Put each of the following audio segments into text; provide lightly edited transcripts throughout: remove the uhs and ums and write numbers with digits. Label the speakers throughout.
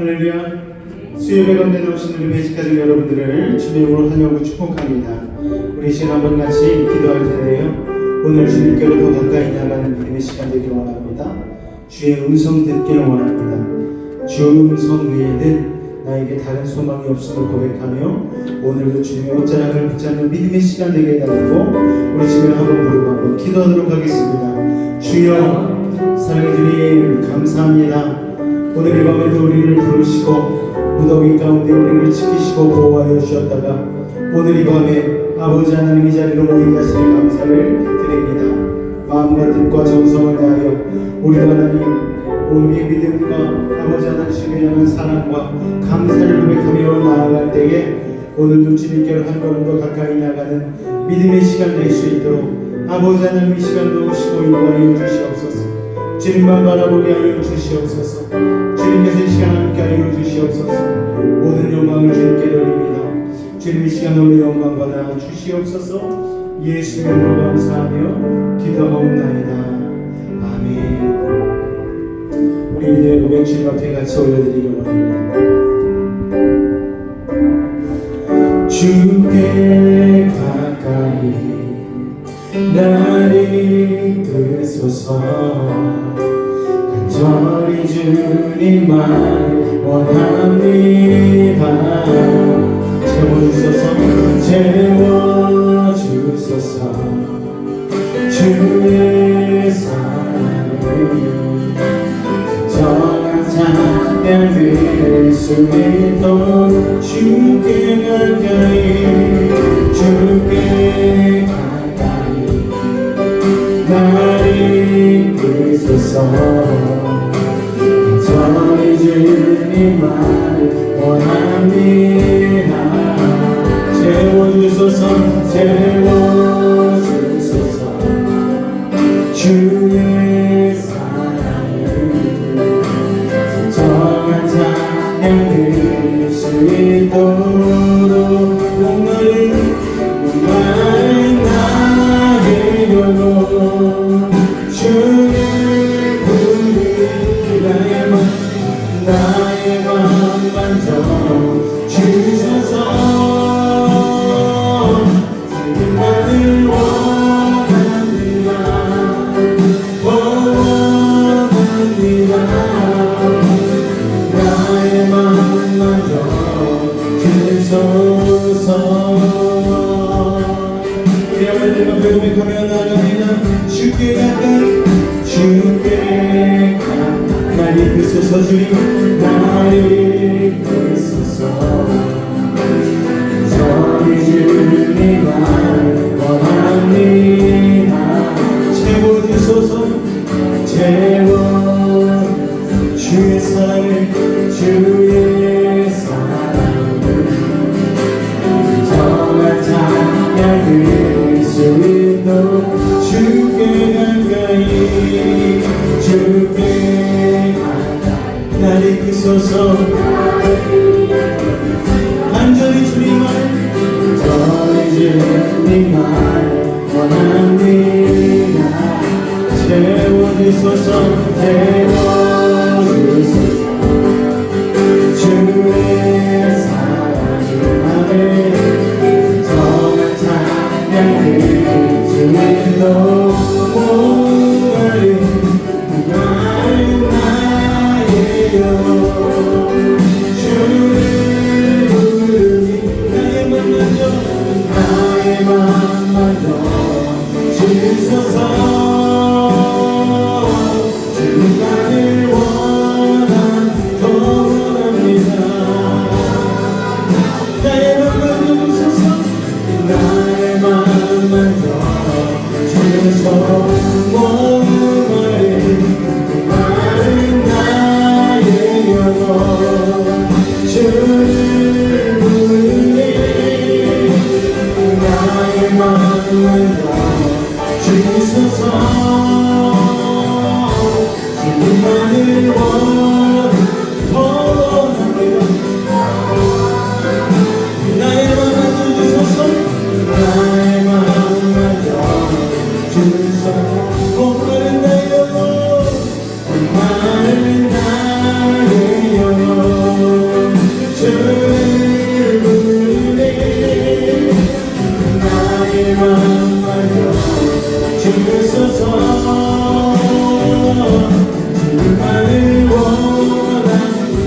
Speaker 1: 할렐루야. 수요예배 가운데 나오신 우리 배식가족 여러분들을 주님으로 환영하고 축복합니다. 우리 시간 한번 같이 기도할 텐데요. 오늘 주님께로 더 가까이 나가는 믿음의 시간 되기를 원합니다. 주의 음성 듣기를 원합니다. 주의 음성 외에는 나에게 다른 소망이 없음을 고백하며 오늘도 주님의 옷자락을 붙잡는 믿음의 시간 되게 해달라고 우리 주님을 한번 부르고 한번 기도하도록 하겠습니다. 주여, 사랑해 주님 감사합니다. 오늘 이 밤에도 우리를 부르시고 무더위 가운데 우리를 지키시고 보호하여 주셨다가 오늘 이 밤에 아버지 하나님 이 자리로 모이게 하시니 감사를 드립니다. 마음과 뜻과 정성을 다하여 우리 하나님 우리의 믿음과 아버지 하나님을 향한 사랑과 감사를 고백하며 나아갈 때에 오늘도 주님께로 한 걸음 더 가까이 나가는 믿음의 시간 될 수 있도록 아버지 하나님 이 시간도 오시고 인도하여 주시옵소서. 주님만 바라보게 하여 주시옵소서. 주님께서 이 시간 함께 하여 주시옵소서. 모든 영광을 주님께 돌립니다. 주님 이 시간 오늘 영광 받아 주시옵소서. 예수 이름으로 감사하며 기도하옵나이다. 아멘. 우리 믿음의 고백 주님 앞에 같이 올려드리기 원합니다. 주께 가까이 나를 이끄소서. 간절히 주님만 원합니다. 채워주소서. 주의 사랑을 정한 찬양 드릴 수 있도록 주께 가까이 나를 이끄소서. 저희 주님만 원합니다. 채워주소서. 주의 사랑을 정한 찬양 드릴 수 있도록 목마른 나의 영혼 주를 부르니 나의 마음 만져 주소서. 주님만을 원합니다. 나의 마음 만져 주소서. 우리 아버지가 고백하며 나아갑니다. 주께 가까이 나를 이끄소서. 주님 나를 이끄소서. 저희 주님만 원합니다. 채워주소서. 주의 사랑을 정한 찬양 드릴 수 있도록 주께 가까이 나를 이끄소서. 간절히 주님만 원합니다. 채워주소서. 주의 사랑을 정한 찬양 드릴 수 있도록 목마른 나의 영혼 주를 부르니 나의 맘 만져 주소서. 주님만을 원합니다. 나의 맘 만져 주소서. 나의 맘 만져 주소서. 목마른 나의 영혼 주를 부르니 나의 마음 만져 주소서. 주님만을 원합니다. 나의 마음 만져 주소서. 나의 마음 만져 주소서. 목마른 나의 영혼 목마른 나의 영혼 주소서. 주님만을 원합니다.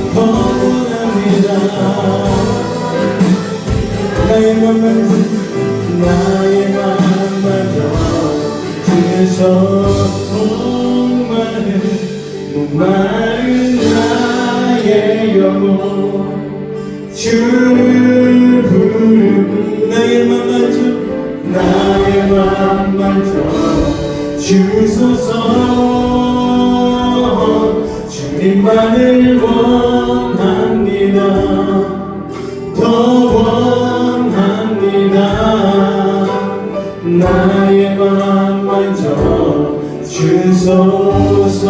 Speaker 1: 나의 맘만 주께서 목마른 나의 영혼 주를 부르고 나의 맘만 주소서. 주님만을 원합니다. 더 원합니다. 나의 맘만 주소서.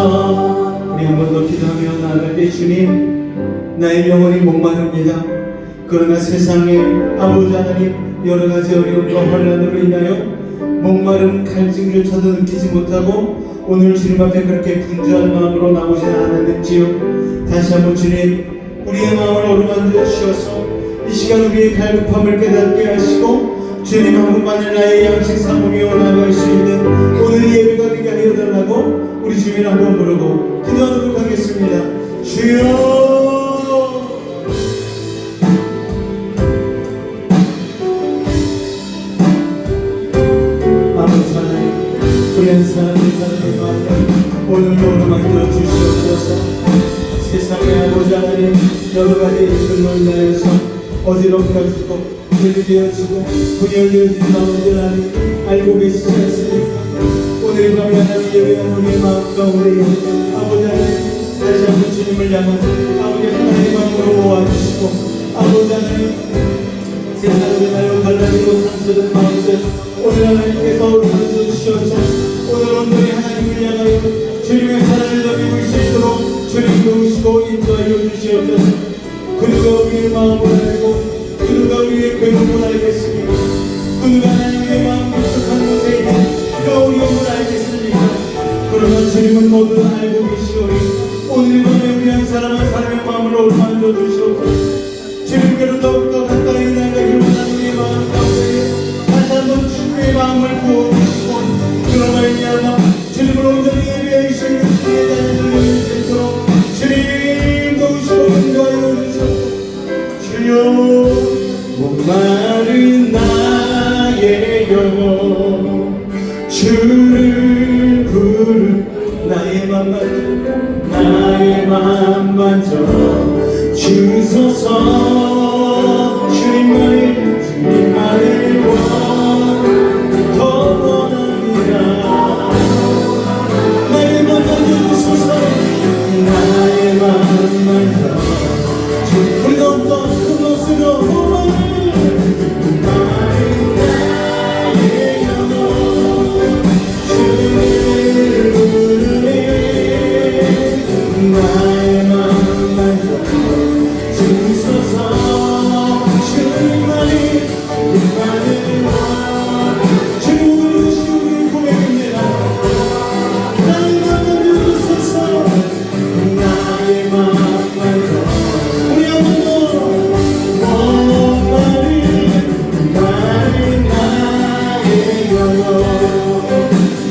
Speaker 1: 우리 한 번 더 기도하며 나아갈때 주님, 나의 영혼이 목마릅니다. 그러나 세상에 아버지 하나님 여러 가지 어려움과 혼란으로 인하여 목마른 갈증조차도 느끼지 못하고 오늘 주님 앞에 그렇게 분주한 마음으로 나오지 않았는지요. 다시 한번 주님, 우리의 마음을 어루만져 주셔서 이 시간 우리의 갈급함을 깨닫게 하시고 주님 한 분만을 나의 양식 사모며 나아갈 수 있는 오늘 예배가 되게 하여 달라고 우리 주님 한번 부르고 기도하도록 하겠습니다. 주여. 우리 한 사람의 마음을 오늘도 만져 주시옵소서. 세상의 아버지 하나님 여러 가지 일들로 인하여서 어지럽혀지고 분리되어지고 분열되어진 마음들 하나님 알고 계시지 않습니까? 오늘 밤에 하나님 예배한 우리의 마음 가운데 아버지 하나님 다시 한번 주님을 향한 아버지 하나님의 마음으로 모아주시고 아버지 하나님 세상을 인하여 갈라지고 상처된 마음들 오늘 하나님께서 만져 주셔서 오늘 온전히 하나님을 향하여 주님의 사랑을 넘기고 있을 수 있도록 주님 도우시고 인도하여 주시옵소서. 그 누가 우리의 마음을 알고 그 누가 우리의 괴로움을 알겠습니까? 그 누가 하나님의 마음 깊숙한 곳에 있는 그 어려움을 알겠습니까? 그러나 주님은 모두 알고 계시오니 오늘 밤에 우리 한 사람 한 사람의 마음을 올만져 주시옵소서. 주님께로 더욱더 가까이 나가기를 원하는 우리의 마음 가운데 다시 한번 주님의 마음을 부어주시고 그로 말미암아 주님을 온전히 예배할 수 있는 주의 자녀들 되는 수 있도록 주님 도우시고 인도하여 주소서. 주여. 목마른 나의 영혼 주를 부르 나의 맘만 주소서. 주님만을 더 원합니다. 나의 맘만 주소서. 나의 맘만 우리 더욱더 큰 목소리로 나의 영혼 주를 부르네. 나의 맘만 주소서. 주님만이 주님의 고백입니다. 나의 맘만 주소서. 나의 맘만 우리 한 번 더 목마른 나의 영혼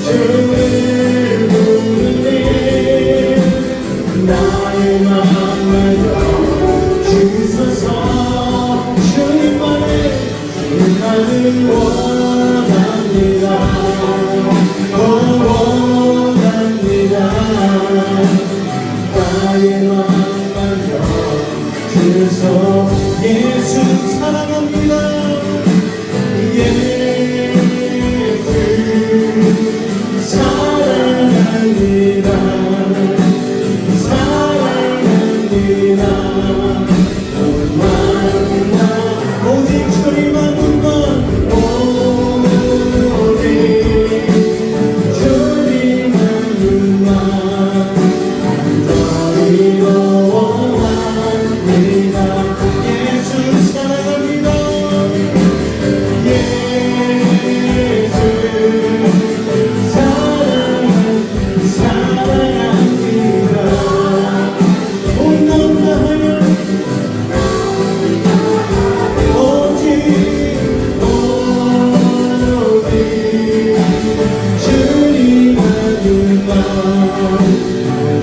Speaker 1: 주를 부르네. 나의 맘만 주소서. 주님만을 원합니다. 원합니다. 나의 맘만 주소. 예수 사랑합니다. 예수 사랑합니다. 사랑합니다. 오직 주님만큼만 오직 주님만큼만 너희로 원합니다. 예수 사랑합니다. 예수 사랑합니다.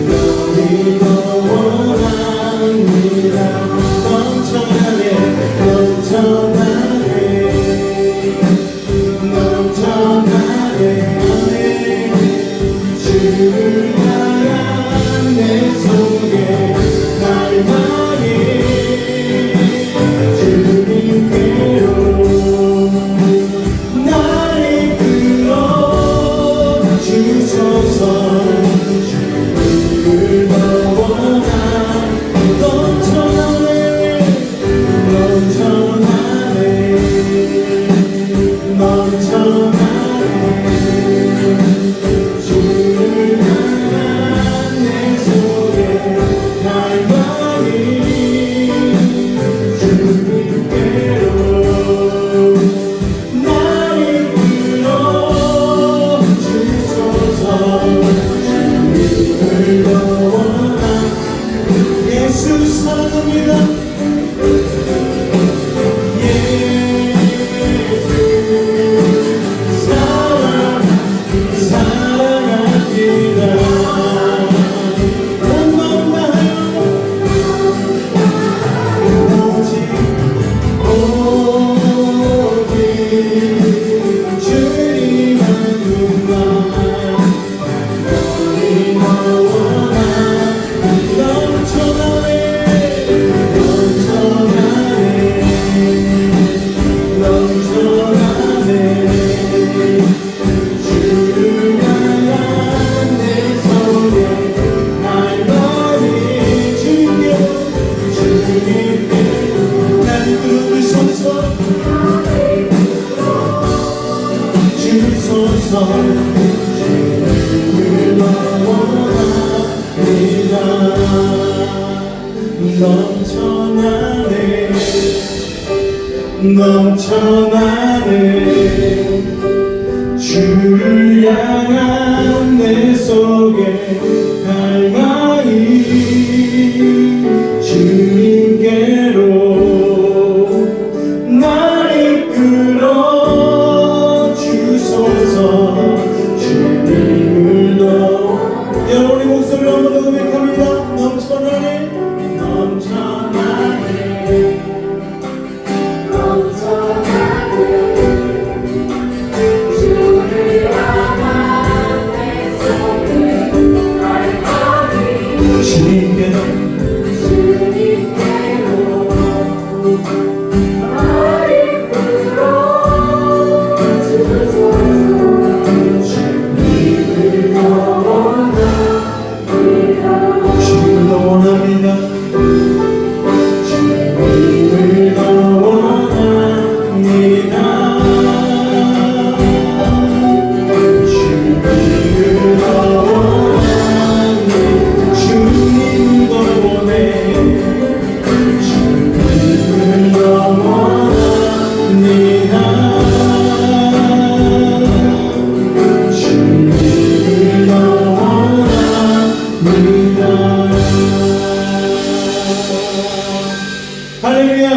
Speaker 1: 너희도 원합니다. 넘쳐나네 넘쳐나네 넘쳐나네 주를 향한 내 속에 날마다 주님께로 날 이끌어 주소서. 주를 더 원하 넘쳐나네 넘쳐나네 넘쳐나네 주를 향한 내 속에 날마다 주님께로 날 이끌어 주소서. 주님을 더 원하 예수 사랑합니다. 예수 사랑합니다. 온 마음 다하여 오직 주님만 눈만 너희 원하 넘쳐나네 넘쳐나네 넘쳐나네 주를 향한 내 속에 날마다 주님께로 날 부르소서. 주소서. 주님을 원합니다. 넘쳐나네 넘쳐나네 주를 향한 내 속에 갈망이 주님께로 날 이끌어 주소서. 주님을 더 여러분의 목소리로 한번 더 고백합니다. 넘쳐나네 넘쳐나네
Speaker 2: 주를 향한 내 속에 날마다
Speaker 1: 주님께로
Speaker 2: 날 이끌어 주소서. 주님을 더 원합니다.
Speaker 1: 주님을 더 원합니다. 주님을 더 원합니다. 주님을 더 원합니다. 주님을 더 원해. 주님을 더 원합니다. 주님을 더 원합니다. 할렐루야.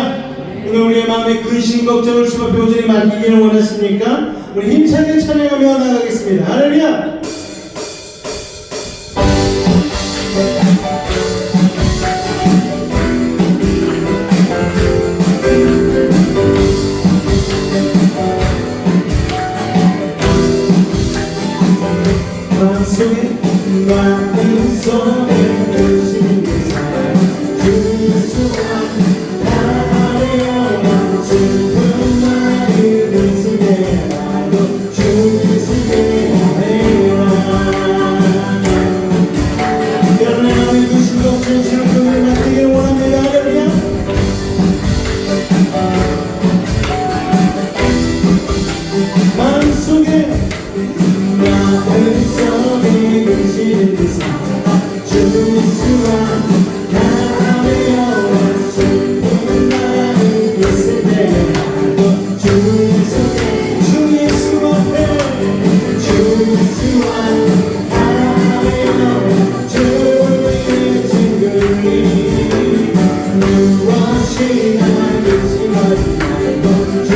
Speaker 1: 오늘 우리의 마음에 근심 걱정을 주 앞에 온전히 맡기기를 원하십니까? 우리 힘차게 찬양하며 나가겠습니다. 할렐루야. 마음속에 마음속에 의심이 사랑 주소서. 나를 슬픈 마음을 쓰게 하고 주시게 해라. 여러분의 마음에 의심 걱정 주는 분을 맡기길 원합니다. 할렐루야. 마음속에 마음속에 의심이 사랑 주소서. 나를 슬픈 마음을 쓰게 하고 주 예수 앞에 주 앞에 주의 증거리 무엇이나 의심하지 말고 주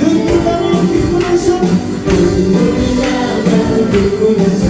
Speaker 1: 눈물이 나면 기쁘면서 눈물이 나면 기쁘면서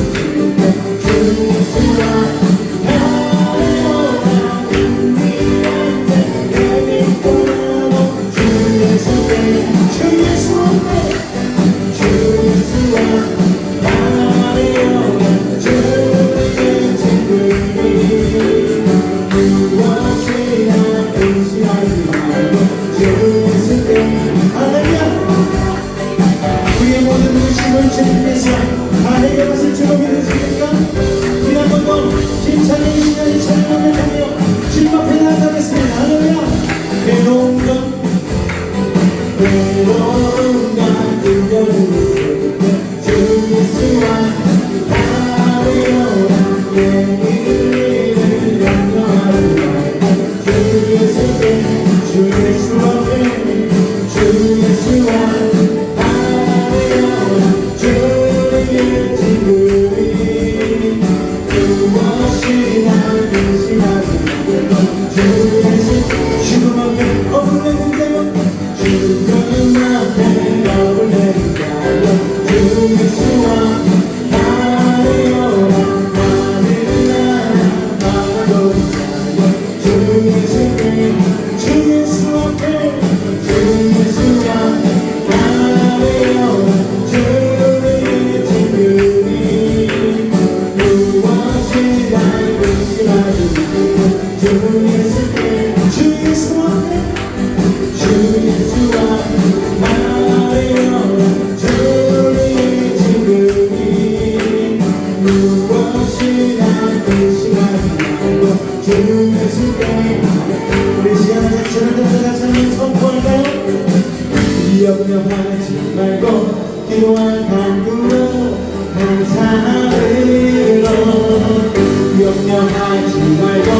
Speaker 1: 기도와 간구로 감사함으로 염려하지 말고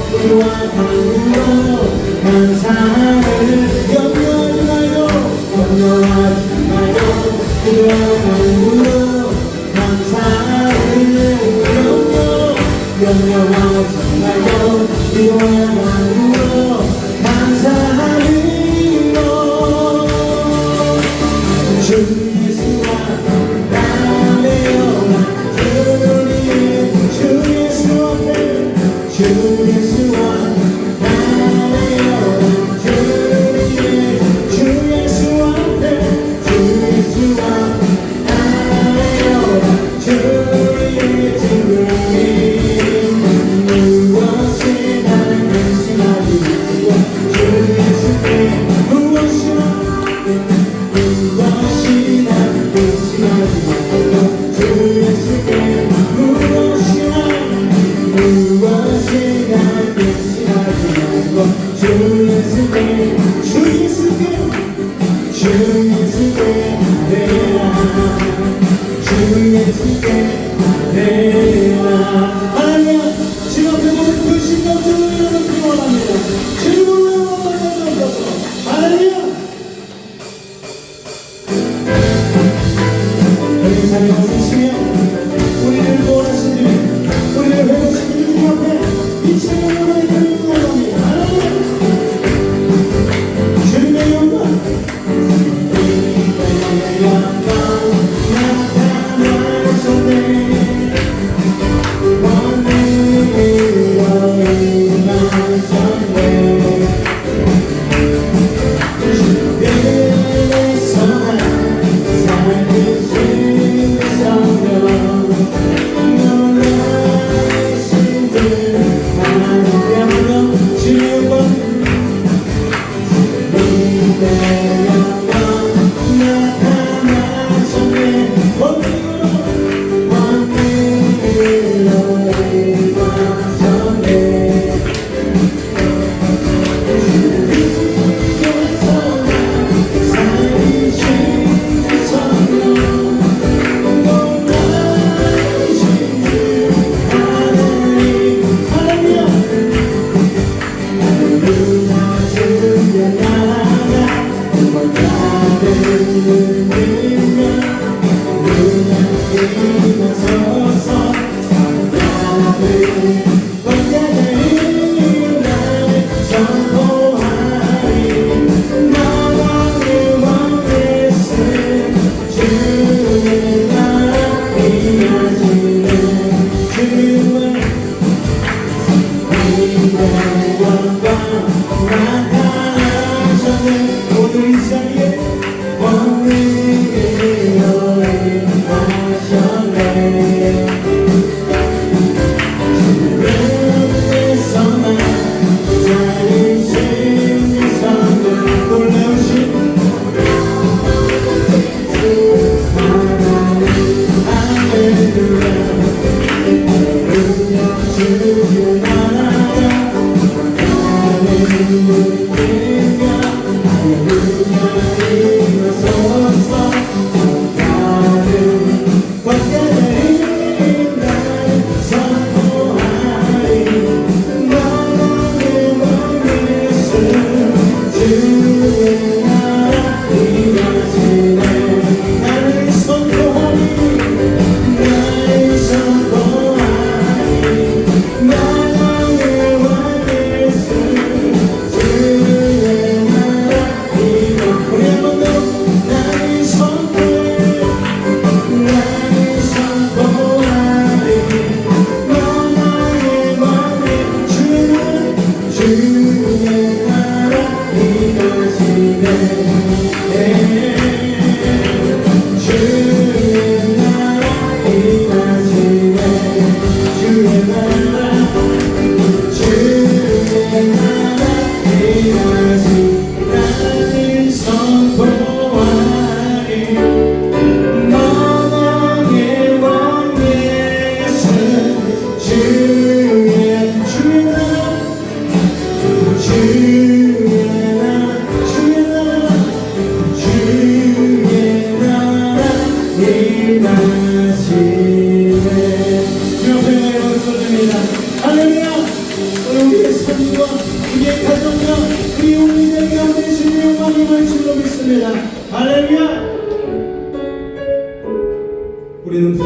Speaker 1: 기도와 간구로 감사함을 염려하지 말고 기도와 간구로 감사함을 염려하지 말고 기도와 간구로 감사함으로 주 예수와 나매요 주 예수 앞에 주 예수와 나매요 주 예수 앞에 주 예수와 나매요 주의 주님 무엇이 나를 근심하지 말고 주 예수께 무엇이나 나를 근심하지 말고 주 예수께 무엇이나 나를 근심하지 말고 주 예수께 내라 하나님 지금 앞에 모든 그 심령들로 일어나기 원합니다. 주님을 원하옵소서. 하나님 회개사에 오시며 우리를 구원하신 주님 우리를 회복시킨 주님 앞에 이치의 영광을 드리는 원합니다. 하나님 주님의 영광 나타나셨네 오늘 이 자리에 왕의 너의 나셔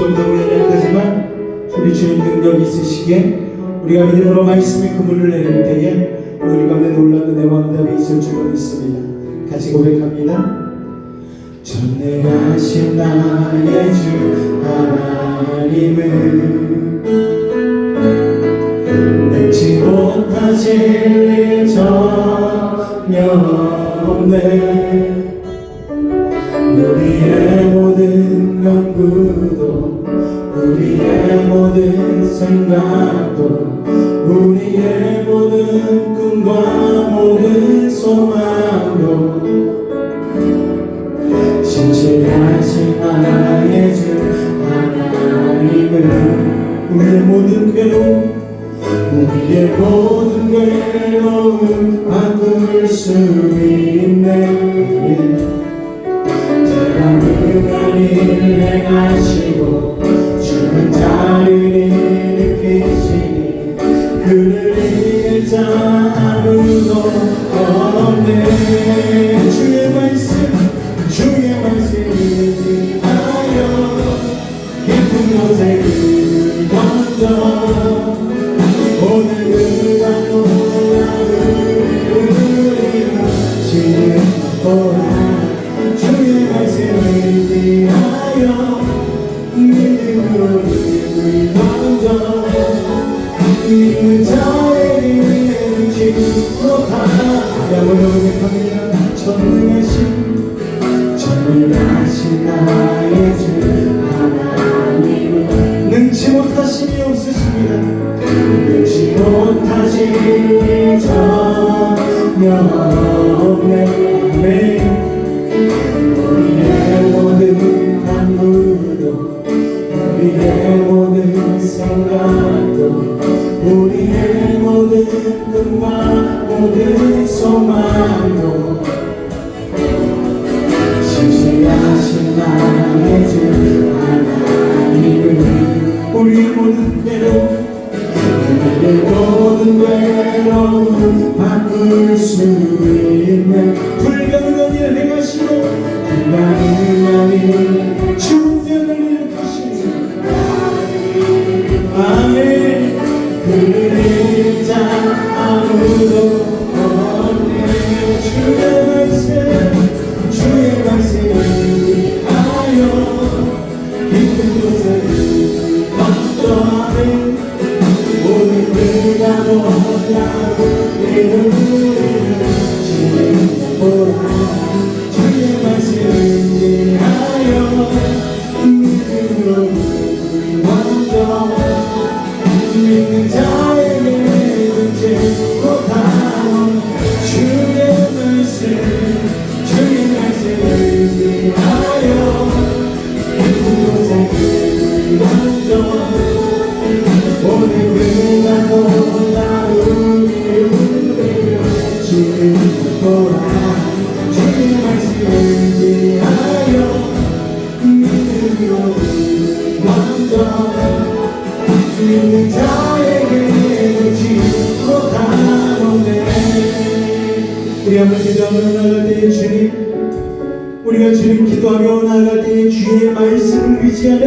Speaker 1: 못하고 연약하지만 우리 주님 능력 있으시기에 우리가 믿음으로 말씀의 그물을 내릴 때에 우리 가운데 놀라운 은혜와 응답이 있을 줄로 믿습니다. 같이 고백합니다. 전능하신 나의 주 하나님은 능치 못하실 일 전혀 없네. 우리의 모든 연구도 우리의 모든 생각도 우리의 모든 꿈과 모든 소망도 진실하신 나의 주 하나님은 우리의 모든 괴로움 우리의 모든 괴로움 바꿀 수 있네. 가능한 일을 행하시고 죽은 자를 일으키시니 그를 이길 자 아무도 없네. 주의 말씀을 위하여 깊은 곳에 그를 던져 오늘 그가 놀라운 우리를 지으시도다. 주의 말씀을 위하여 믿음으로 힘을 던져 믿는 자에게 능치 못하나. 양으로 고백합니다. 전능하신 나의 주 하나님은 능치 못하심이 없으십니다. 능치 못하실 일 전혀 없네. 우리의 모든 간구도 우리의 모든 생각도 우리의 모든 꿈과 모든 소망도 신실하신 나의 주 하나님은 우리의 모든 괴로움 우리의 모든 괴로움 바꿀 수 있는 불가능한 일을 행하시고 불가능한 일 중생을 일으키시니 아멘. 그를 이길 자 아무도 없네. 주의 말씀을 위하여 깊은 곳에 던져내 오늘 그가 놀라운 이름을 지으시도다. 주의 말씀을 위하여 믿음으로 먼저 믿는 자에게 능치 못하는 주의 말씀을 위하여 깊은 곳에 그를 던져 오늘 그가 놀라운 이름을 지으시도다. 주의 말씀을 위하여 믿음으로 먼저 믿는 자에게 능치 못하노네. 우리 한번 기도하며 나아갈 때에 주님, 우리가 주님 기도하며 나아갈 때에 주의 말씀을 의지하는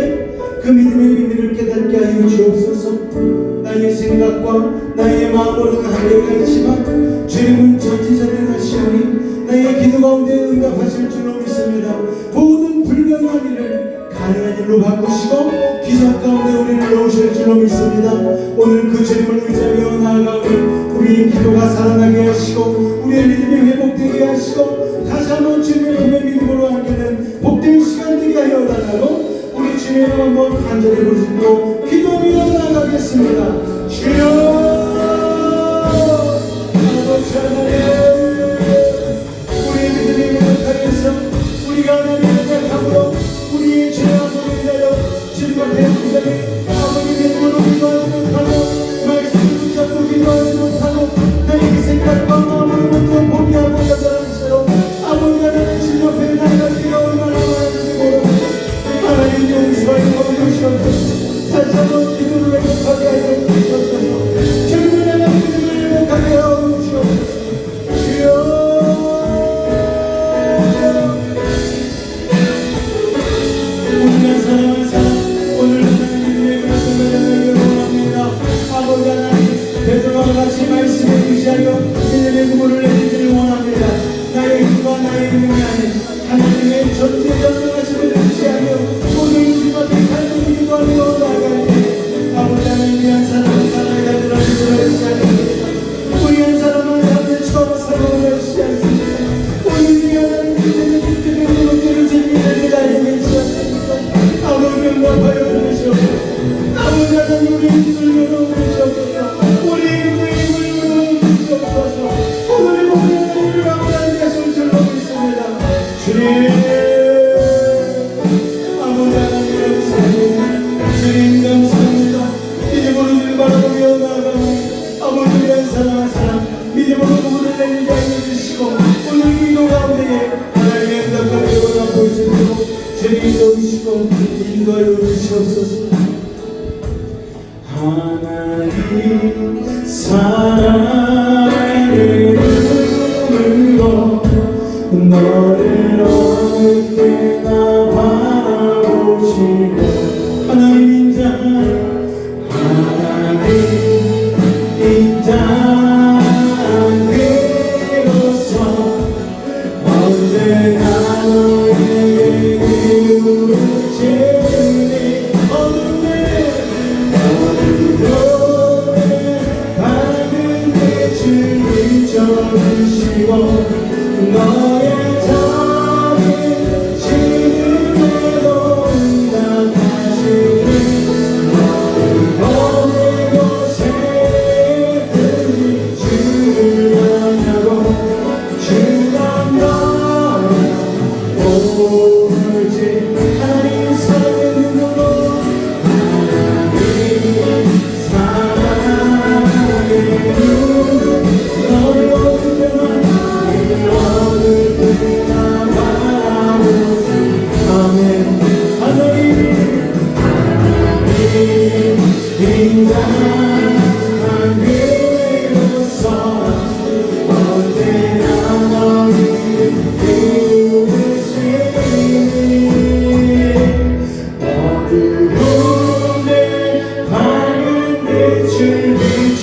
Speaker 1: 그 믿음의 비밀을 깨닫게 하여 주옵소서. 나의 생각과 나의 마음으로는 한계가 있지만 주님은 전지전능하시오니 나의 기도 가운데 응답하실 줄로 믿습니다. 모든 불가능한 일을 가능한 일로 바꾸시고 기적 가운데 우리를 넣으실 줄로 믿습니다. 오늘 그 주님을 의지하며 나아가오니 우리의 기도가 살아나게 하시고 우리의 믿음이 회복되게 하시고 다시 한번 주님의 품에 믿음으로 안기는 복된 시간 되게 하여 달라고 우리 주님의 한번 간절히 부르짖고 기도하며 나아가겠습니다. 주여 아버지 하나님, 우리의 믿음이 회복하게 해서 우리가 하나님의 약함으로 우리의 죄와 소리를 내려 주님과 대통령이 아버지의 믿음으로 기도하지 못하고 말씀을 붙잡고 기도하지 못하고 나의 생각과 마음을 먼저 포기하고 여자라는 채로 아버지 하나님 주님 앞에 나아가기가 얼마나 많은지 모르고 하나님 용서하여 주시옵소서. 다시 한번 기도를 회복하게 하여 주시옵소서. 사랑의 눈으로 너를 어느 때나 바라보시고 하나님 인자하기로서 언제나 너에게 기울으시니 어둠에 밝은 빛을 비춰주시고 너의 작은 시름에도 응답하시니 어느 곳에 있든지 주를 향하고 주가 나오지 하나님 사랑의 눈으로 하나님 사랑의 눈 너를 어느 때나 바라보지 아멘 하나님 인자하기로서 언제나 너를 기울이시니 어두움에 밝은 빛을 비춰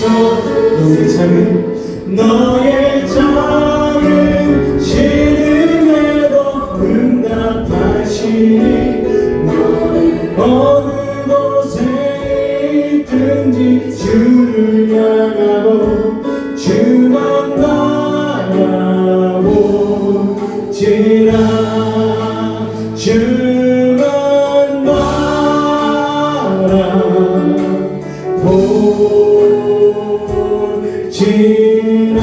Speaker 1: 너의 작은 시름에도 응답하시니 어느 곳에 있든지 주를 향하고 주만 바라보지라 주만 바라보지라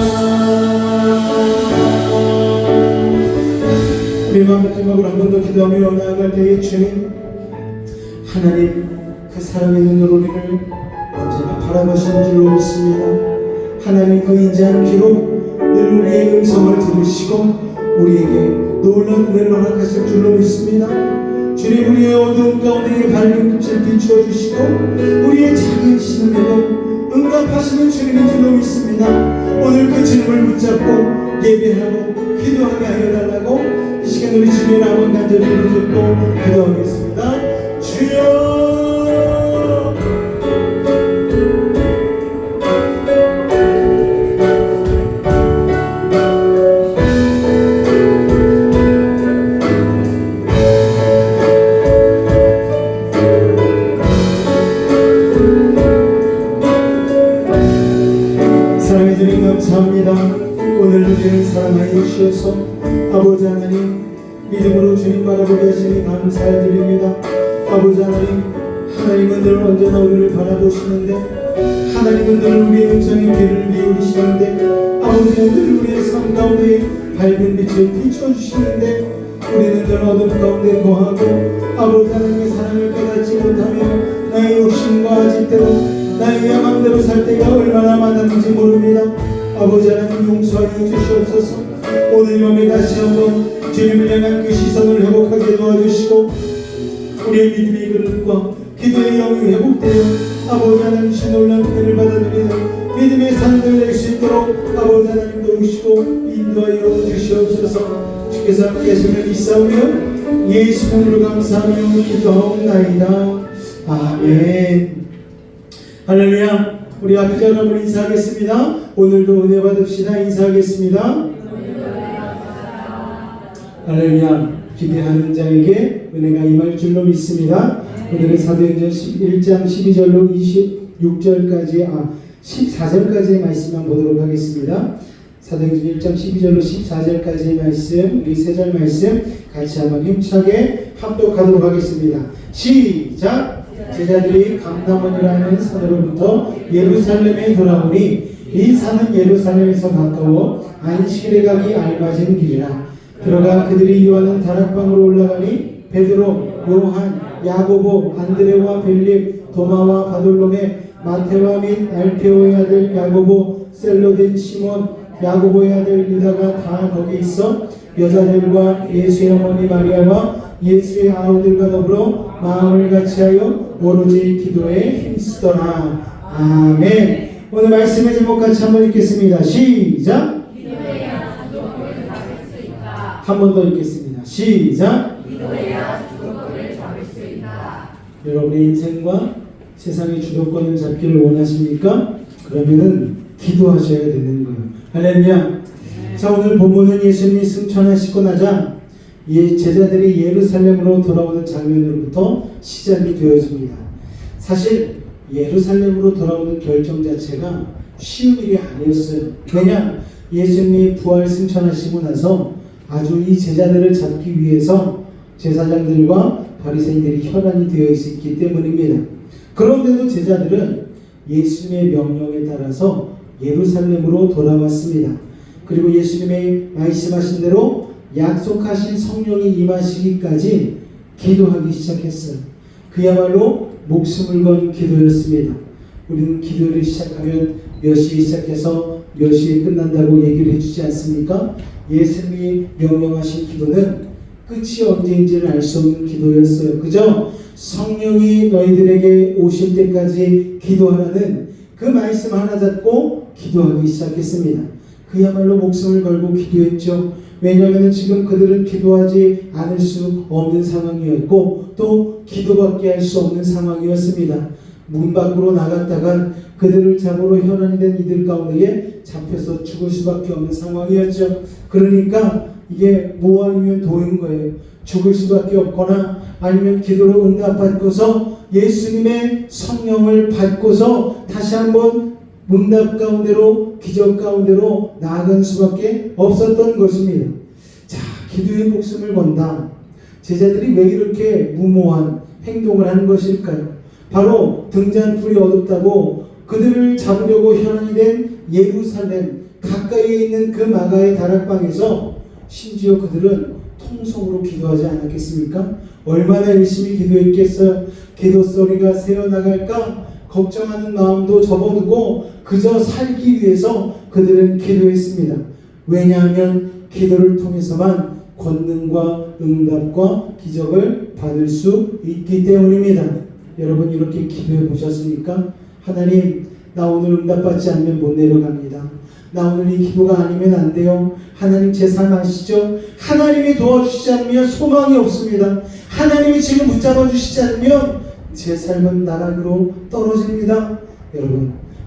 Speaker 1: 우리 마지막으로 한 번 더 기도하며 나아갈 때에 주님 하나님 그 사랑의 눈으로 우리를 언제나 바라보시는 줄로 믿습니다. 하나님 그 인자한 귀로 늘 우리의 음성을 들으시고 우리에게 놀라운 은혜를 허락하실 줄로 믿습니다. 주님 우리의 어두운 가운데에 밝은 빛을 비추어 주시고 우리의 작은 시름에도 응답하시는 주님인 줄로 믿습니다. 오늘 그 주님을 붙잡고 예배하고 기도하게 하여 달라고 이 시간 우리 주님의 남은 간절히 붙잡고 기도하겠습니다. 주여 사랑해 주님 감사합니다. 오늘 우리를 사랑하여 주셔서 아버지 하나님 믿음으로 주님 바라보게 하시니 감사드립니다. 아버지 하나님 하나님은 늘 언제나 우리를 바라보시는데 하나님은 늘 우리의 음성에 귀를 기울이시는데 아버지는 늘 우리의 삶 가운데 밝은 빛을 비춰주시는데 우리는 늘 어둠 가운데 거하고 아버지 하나님의 사랑을 깨닫지 못하며 나의 욕심과 아직대로 나의 야망대로 살 때가 얼마나 많았는지 모릅니다. 아버지 하나님 용서하여 주시옵소서. 오늘 이 밤에 다시 한번 주님을 향한 그 시선을 회복하게 도와주시고 우리의 믿음의 그릇과 기도의 영이 회복되어 아버지 하나님 신 놀라운 은혜를 받아들이는 믿음의 삶을 낼 수 있도록 아버지 하나님 도우시고 인도하여 주시옵소서. 주께서 함께 하심을 믿사오며 예수 이름으로 감사하며 기도하옵나이다. 아멘. 할렐루야. 우리 아버지 여러분 인사하겠습니다. 오늘도 은혜 받읍시다. 인사하겠습니다. 할렐루야. 기대하는 자에게 은혜가 임할 줄로 믿습니다. 오늘은 사도행전 1장 12절로 26절까지 14절까지의 말씀만 보도록 하겠습니다. 사도행전 1장 12절로 14절까지의 말씀, 우리 세 절 말씀 같이 한번 힘차게 합독하도록 하겠습니다. 시작! 제자들이 감람원이라는 산으로부터 예루살렘에 돌아오니 이 산은 예루살렘에서 가까워 안식일에 가기 알맞은 길이라. 들어가 그들이 요하는 다락방으로 올라가니 베드로, 요한, 야고보, 안드레와 빌립, 도마와 바돌로메, 마테와 및 알페오의 아들 야고보, 셀로된 시몬, 야고보의 아들 유다가 다 거기 있어 여자들과 예수의 어머니 마리아와 예수의 아우들과 더불어 마음을 같이하여 오로지 기도에 힘쓰더라. 아멘. 오늘 말씀의 제목 같이 한번 읽겠습니다. 시작.
Speaker 2: 기도해야 주도권을 잡을 수 있다.
Speaker 1: 한 번 더 읽겠습니다. 시작.
Speaker 2: 기도해야 주도권을 잡을 수 있다.
Speaker 1: 여러분의 인생과 세상의 주도권을 잡기를 원하십니까? 그러면은 기도하셔야 되는 거예요. 할렐루야. 자, 오늘 본문은 예수님이 승천하시고 나자 제자들이 예루살렘으로 돌아오는 장면으로부터 시작이 되어집니다. 사실 예루살렘으로 돌아오는 결정 자체가 쉬운 일이 아니었어요. 왜냐? 예수님이 부활 승천하시고 나서 아주 이 제자들을 잡기 위해서 제사장들과 바리새인들이 혈안이 되어 있었기 때문입니다. 그런데도 제자들은 예수님의 명령에 따라서 예루살렘으로 돌아왔습니다. 그리고 예수님의 말씀하신 대로 약속하신 성령이 임하시기까지 기도하기 시작했어요. 그야말로 목숨을 건 기도였습니다. 우리는 기도를 시작하면 몇 시에 시작해서 몇 시에 끝난다고 얘기를 해주지 않습니까? 예수님이 명령하신 기도는 끝이 언제인지를 알 수 없는 기도였어요. 그죠? 성령이 너희들에게 오실 때까지 기도하라는 그 말씀 하나 잡고 기도하기 시작했습니다. 그야말로 목숨을 걸고 기도했죠. 왜냐하면 지금 그들은 기도하지 않을 수 없는 상황이었고 또 기도밖에 할 수 없는 상황이었습니다. 문 밖으로 나갔다간 그들을 잡으러 혈안이 된 이들 가운데에 잡혀서 죽을 수밖에 없는 상황이었죠. 그러니까 이게 뭐 아니면 도인 거예요. 죽을 수밖에 없거나 아니면 기도로 응답받고서 예수님의 성령을 받고서 다시 한번 응답 가운데로 기적 가운데로 나아갈 수밖에 없었던 것입니다. 자, 기도에 목숨을 건다. 제자들이 왜 이렇게 무모한 행동을 하는 것일까요? 바로 등잔불이 어둡다고 그들을 잡으려고 혈안이 된 예루살렘 가까이에 있는 그 마가의 다락방에서 심지어 그들은 통성으로 기도하지 않았겠습니까? 얼마나 열심히 기도했겠어요? 기도 소리가 새어나갈까 걱정하는 마음도 접어두고 그저 살기 위해서 그들은 기도했습니다. 왜냐하면 기도를 통해서만 권능과 응답과 기적을 받을 수 있기 때문입니다. 여러분 이렇게 기도해 보셨습니까? 하나님, 나 오늘 응답받지 않으면 못 내려갑니다. 나 오늘 이 기도가 아니면 안 돼요. 하나님 제 삶 아시죠? 하나님이 도와주시지 않으면 소망이 없습니다. 하나님이 지금 붙잡아 주시지 않으면 제 삶은 나락으로 떨어집니다.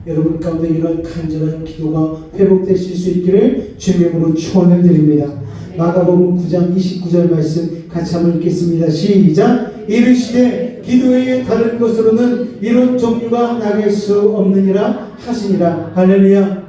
Speaker 1: 여러분 가운데 이런 간절한 기도가 회복되실 수 있기를 주님으로 축원을 드립니다. 마가복음 9장 29절 말씀 같이 한번 읽겠습니다. 시작. 이르시되 기도 외에 다른 것으로는 이런 종류가 나갈 수 없느니라 하시니라. 할렐루야.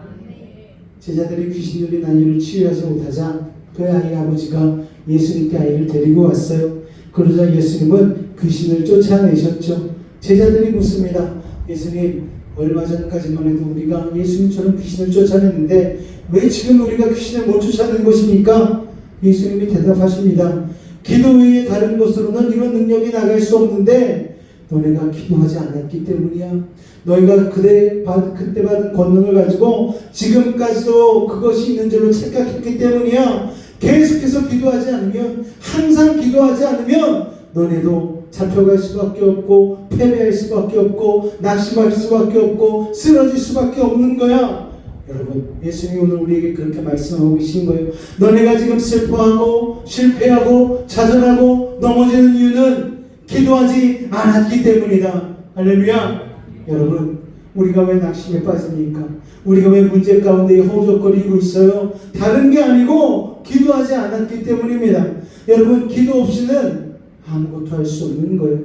Speaker 1: 제자들이 귀신 들린 아이를 치유하지 못하자 그 아이 아버지가 예수님께 아이를 데리고 왔어요. 그러자 예수님은 귀신을 쫓아내셨죠. 제자들이 묻습니다. 예수님, 얼마 전까지만 해도 우리가 예수님처럼 귀신을 쫓아냈는데 왜 지금 우리가 귀신을 못 쫓아낸 것입니까? 예수님이 대답하십니다. 기도 외에 다른 것으로는 이런 능력이 나갈 수 없는데 너네가 기도하지 않았기 때문이야. 너희가 그때 받은 권능을 가지고 지금까지도 그것이 있는 줄로 착각했기 때문이야. 계속해서 기도하지 않으면, 항상 기도하지 않으면 너네도 잡혀갈 수밖에 없고 패배할 수밖에 없고 낙심할 수밖에 없고 쓰러질 수밖에 없는 거야. 여러분, 예수님이 오늘 우리에게 그렇게 말씀하고 계신 거예요. 너네가 지금 슬퍼하고 실패하고 좌절하고 넘어지는 이유는 기도하지 않았기 때문이다. 할렐루야. 여러분, 우리가 왜 낙심에 빠집니까? 우리가 왜 문제 가운데 허우적거리고 있어요? 다른 게 아니고 기도하지 않았기 때문입니다. 여러분, 기도 없이는 아무것도 할 수 없는 거예요.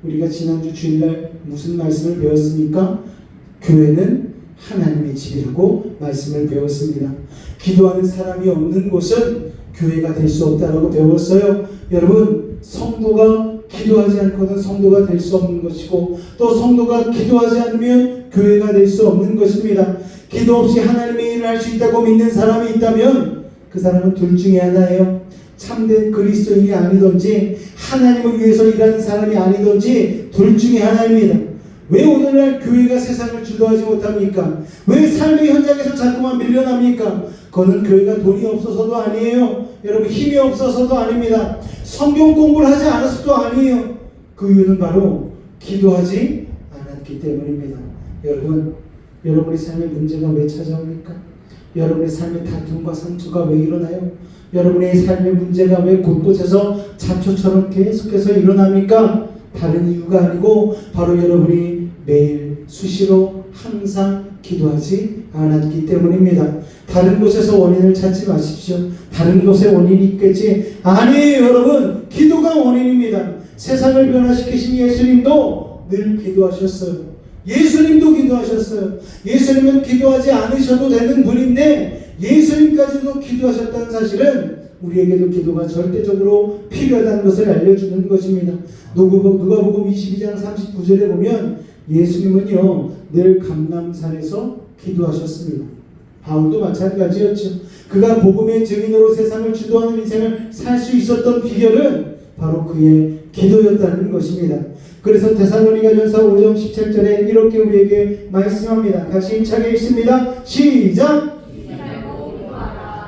Speaker 1: 우리가 지난주 주일날 무슨 말씀을 배웠습니까? 교회는 하나님의 집이라고 말씀을 배웠습니다. 기도하는 사람이 없는 곳은 교회가 될 수 없다라고 배웠어요. 여러분, 성도가 기도하지 않고는 성도가 될 수 없는 것이고 또 성도가 기도하지 않으면 교회가 될 수 없는 것입니다. 기도 없이 하나님의 일을 할 수 있다고 믿는 사람이 있다면 그 사람은 둘 중에 하나예요. 참된 그리스도인이 아니든지 하나님을 위해서 일하는 사람이 아니든지 둘 중에 하나입니다. 왜 오늘날 교회가 세상을 주도하지 못합니까? 왜 삶의 현장에서 자꾸만 밀려납니까? 그거는 교회가 돈이 없어서도 아니에요. 여러분, 힘이 없어서도 아닙니다. 성경 공부를 하지 않아서도 아니에요. 그 이유는 바로 기도하지 않았기 때문입니다. 여러분, 여러분의 삶의 문제가 왜 찾아옵니까? 여러분의 삶의 다툼과 상처가 왜 일어나요? 여러분의 삶의 문제가 왜 곳곳에서 잡초처럼 계속해서 일어납니까? 다른 이유가 아니고 바로 여러분이 매일 수시로 항상 기도하지 않았기 때문입니다. 다른 곳에서 원인을 찾지 마십시오. 다른 곳에 원인이 있겠지. 아니에요, 여러분. 기도가 원인입니다. 세상을 변화시키신 예수님도 늘 기도하셨어요. 예수님도 기도하셨어요. 예수님은 기도하지 않으셔도 되는 분인데 예수님까지도 기도하셨다는 사실은 우리에게도 기도가 절대적으로 필요하다는 것을 알려주는 것입니다. 누가복음 22장 39절에 보면 예수님은요 늘 감람산에서 기도하셨습니다. 바울도 마찬가지였죠. 그가 복음의 증인으로 세상을 주도하는 인생을 살 수 있었던 비결은 바로 그의 기도였다는 것입니다. 그래서 데살로니가전서 5장 17절에 이렇게 우리에게 말씀합니다. 같이 힘차게 읽습니다. 시작!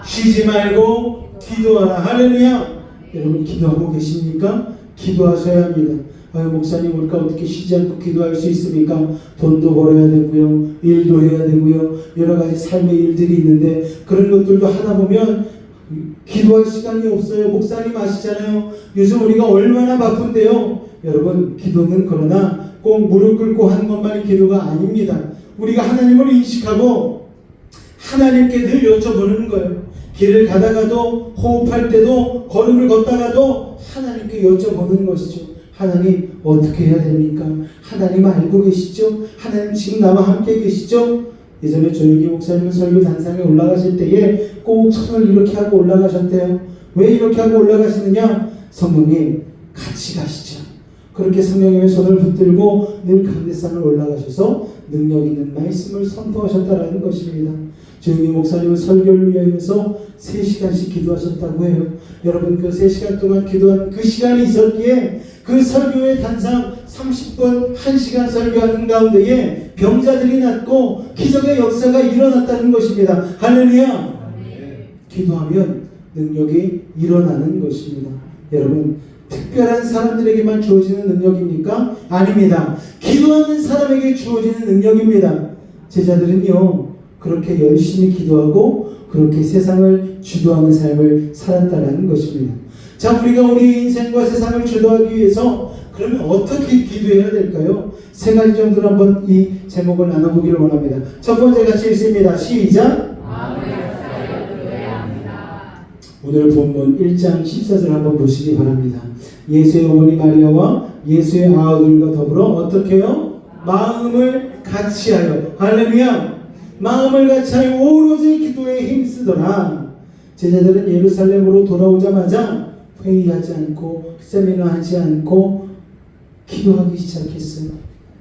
Speaker 1: 쉬지 말고 기도하라. 할렐루야! 여러분 기도하고 계십니까? 기도하셔야 합니다. 아유 목사님 우리가 어떻게 쉬지 않고 기도할 수 있습니까? 돈도 벌어야 되고요, 일도 해야 되고요, 여러 가지 삶의 일들이 있는데 그런 것들도 하다 보면 기도할 시간이 없어요. 목사님 아시잖아요. 요즘 우리가 얼마나 바쁜데요. 여러분 기도는 그러나 꼭 무릎 꿇고 하는 것만이 기도가 아닙니다. 우리가 하나님을 인식하고 하나님께 늘 여쭤보는 거예요. 길을 가다가도 호흡할 때도 걸음을 걷다가도 하나님께 여쭤보는 것이죠. 하나님 어떻게 해야 됩니까? 하나님 알고 계시죠? 하나님 지금 나와 함께 계시죠? 예전에 조용기 목사님은 설교 단상에 올라가실 때에 꼭 손을 이렇게 하고 올라가셨대요. 왜 이렇게 하고 올라가시느냐? 성령님 같이 가시죠. 그렇게 성령님의 손을 붙들고 늘 강대산을 올라가셔서 능력 있는 말씀을 선포하셨다라는 것입니다. 조용기 목사님은 설교를 위하여서 3시간씩 기도하셨다고 해요. 여러분 그 3시간 동안 기도한 그 시간이 있었기에 그 설교의 단상 30분 1시간 설교하는 가운데에 병자들이 낫고 기적의 역사가 일어났다는 것입니다. 할렐루야! 기도하면 능력이 일어나는 것입니다. 여러분 특별한 사람들에게만 주어지는 능력입니까? 아닙니다. 기도하는 사람에게 주어지는 능력입니다. 제자들은요 그렇게 열심히 기도하고 그렇게 세상을 주도하는 삶을 살았다는 것입니다. 자, 우리가 우리 인생과 세상을 주도하기 위해서 그러면 어떻게 기도해야 될까요? 3가지 정도로 한번 이 제목을 나눠보기를 원합니다. 첫 번째 같이 읽습니다. 시작! 오늘 본문 1장 14절 한번 보시기 바랍니다. 예수의 어머니 마리아와 예수의 아우들과 더불어 어떻게 해요? 마음을 같이하여. 할렐루야! 마음을 같이하여 오로지 기도에 힘쓰더라. 제자들은 예루살렘으로 돌아오자마자 회의하지 않고 세미나하지 않고 기도하기 시작했어요.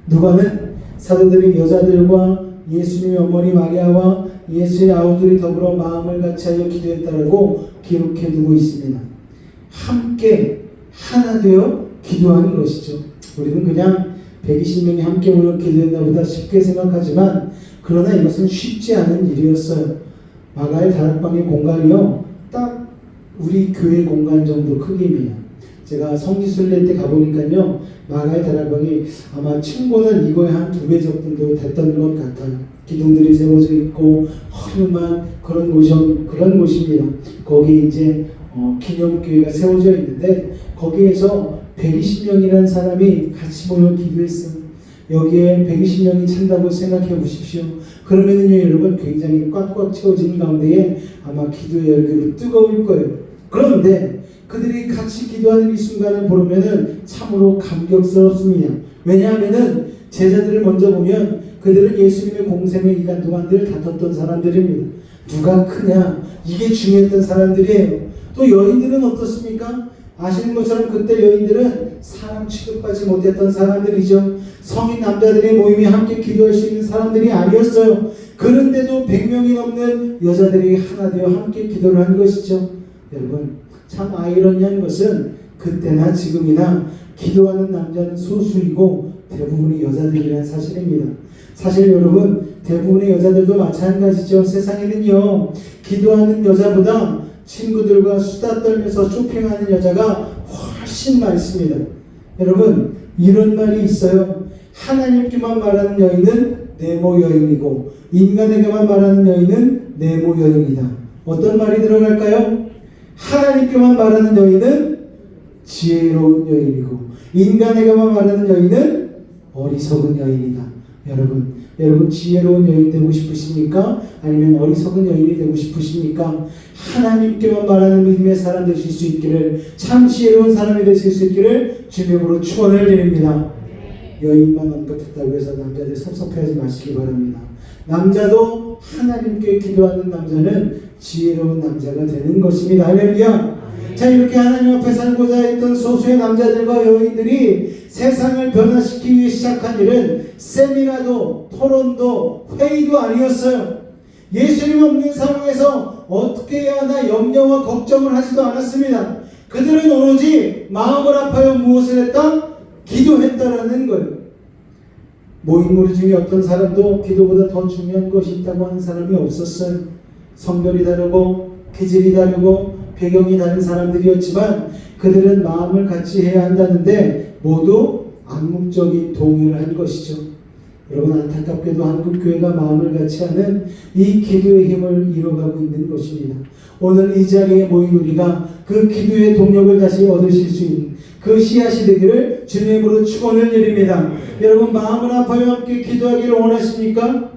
Speaker 1: 누가는 사도들이 여자들과 예수님의 어머니 마리아와 예수의 아우들이 더불어 마음을 같이하여 기도했다라고 기록해 두고 있습니다. 함께 하나 되어 기도하는 것이죠. 우리는 그냥 120명이 함께 모여 기도했나 보다 쉽게 생각하지만 그러나 이것은 쉽지 않은 일이었어요. 마가의 다락방의 공간이요 딱 우리 교회 공간 정도 크기입니다. 제가 성지순례 때 가보니까요 마가의 다락방이 아마 층고는 이거의 한 2배 정도 됐던 것 같아요. 기둥들이 세워져 있고 허름한 그런 곳입니다. 거기 이제 기념교회가 세워져 있는데 거기에서 120명이라는 사람이 같이 모여 기도했어요. 여기에 120명이 찬다고 생각해 보십시오. 그러면은요 여러분 굉장히 꽉꽉 채워지는 가운데에 아마 기도의 열기로 뜨거울 거예요. 그런데 그들이 같이 기도하는 이 순간을 보면은 참으로 감격스럽습니다. 왜냐하면은 제자들을 먼저 보면 그들은 예수님의 공생의 기간 동안 늘 다퉜던 사람들입니다. 누가 크냐 이게 중요했던 사람들이에요. 또 여인들은 어떻습니까? 아시는 것처럼 그때 여인들은 사람 취급하지 못했던 사람들이죠. 성인 남자들의 모임에 함께 기도할 수 있는 사람들이 아니었어요. 그런데도 100명이 넘는 여자들이 하나 되어 함께 기도를 한 것이죠. 여러분 참 아이러니한 것은 그때나 지금이나 기도하는 남자는 소수이고 대부분이 여자들이라는 사실입니다. 사실 여러분 대부분의 여자들도 마찬가지죠. 세상에는요 기도하는 여자보다 친구들과 수다 떨면서 쇼핑하는 여자가 훨씬 많습니다. 여러분 이런 말이 있어요. 하나님께만 말하는 여인은 네모 여인이고 인간에게만 말하는 여인은 네모 여인이다. 어떤 말이 들어갈까요? 하나님께만 말하는 여인은 지혜로운 여인이고 인간에게만 말하는 여인은 어리석은 여인이다. 여러분 지혜로운 여인 되고 싶으십니까? 아니면 어리석은 여인이 되고 싶으십니까? 하나님께만 말하는 믿음의 사람 되실 수 있기를, 참 지혜로운 사람이 되실 수 있기를 주님으로 축원을 드립니다. 여인만 언급했다고 해서 남자들 섭섭해하지 마시기 바랍니다. 남자도 하나님께 기도하는 남자는 지혜로운 남자가 되는 것입니다. 할렐루야. 자, 이렇게 하나님 앞에 살고자 했던 소수의 남자들과 여인들이 세상을 변화시키기 위해 시작한 일은 세미나도 토론도 회의도 아니었어요. 예수님 없는 상황에서 어떻게 해야 하나 염려와 걱정을 하지도 않았습니다. 그들은 오로지 마음을 아파요 무엇을 했다? 기도했다라는 거예요. 모인 무리 중에 어떤 사람도 기도보다 더 중요한 것이 있다고 하는 사람이 없었어요. 성별이 다르고 기질이 다르고 배경이 다른 사람들이었지만 그들은 마음을 같이 해야 한다는데 모두 암묵적인 동의를 한 것이죠. 여러분, 안타깝게도 한국교회가 마음을 같이 하는 이 기도의 힘을 잃어가고 있는 것입니다. 오늘 이 자리에 모인 우리가 그 기도의 동력을 다시 얻으실 수 있는 그 씨앗이 되기를 주님으로 축원을 드립니다. 여러분, 마음을 아파요 함께 기도하기를 원하십니까?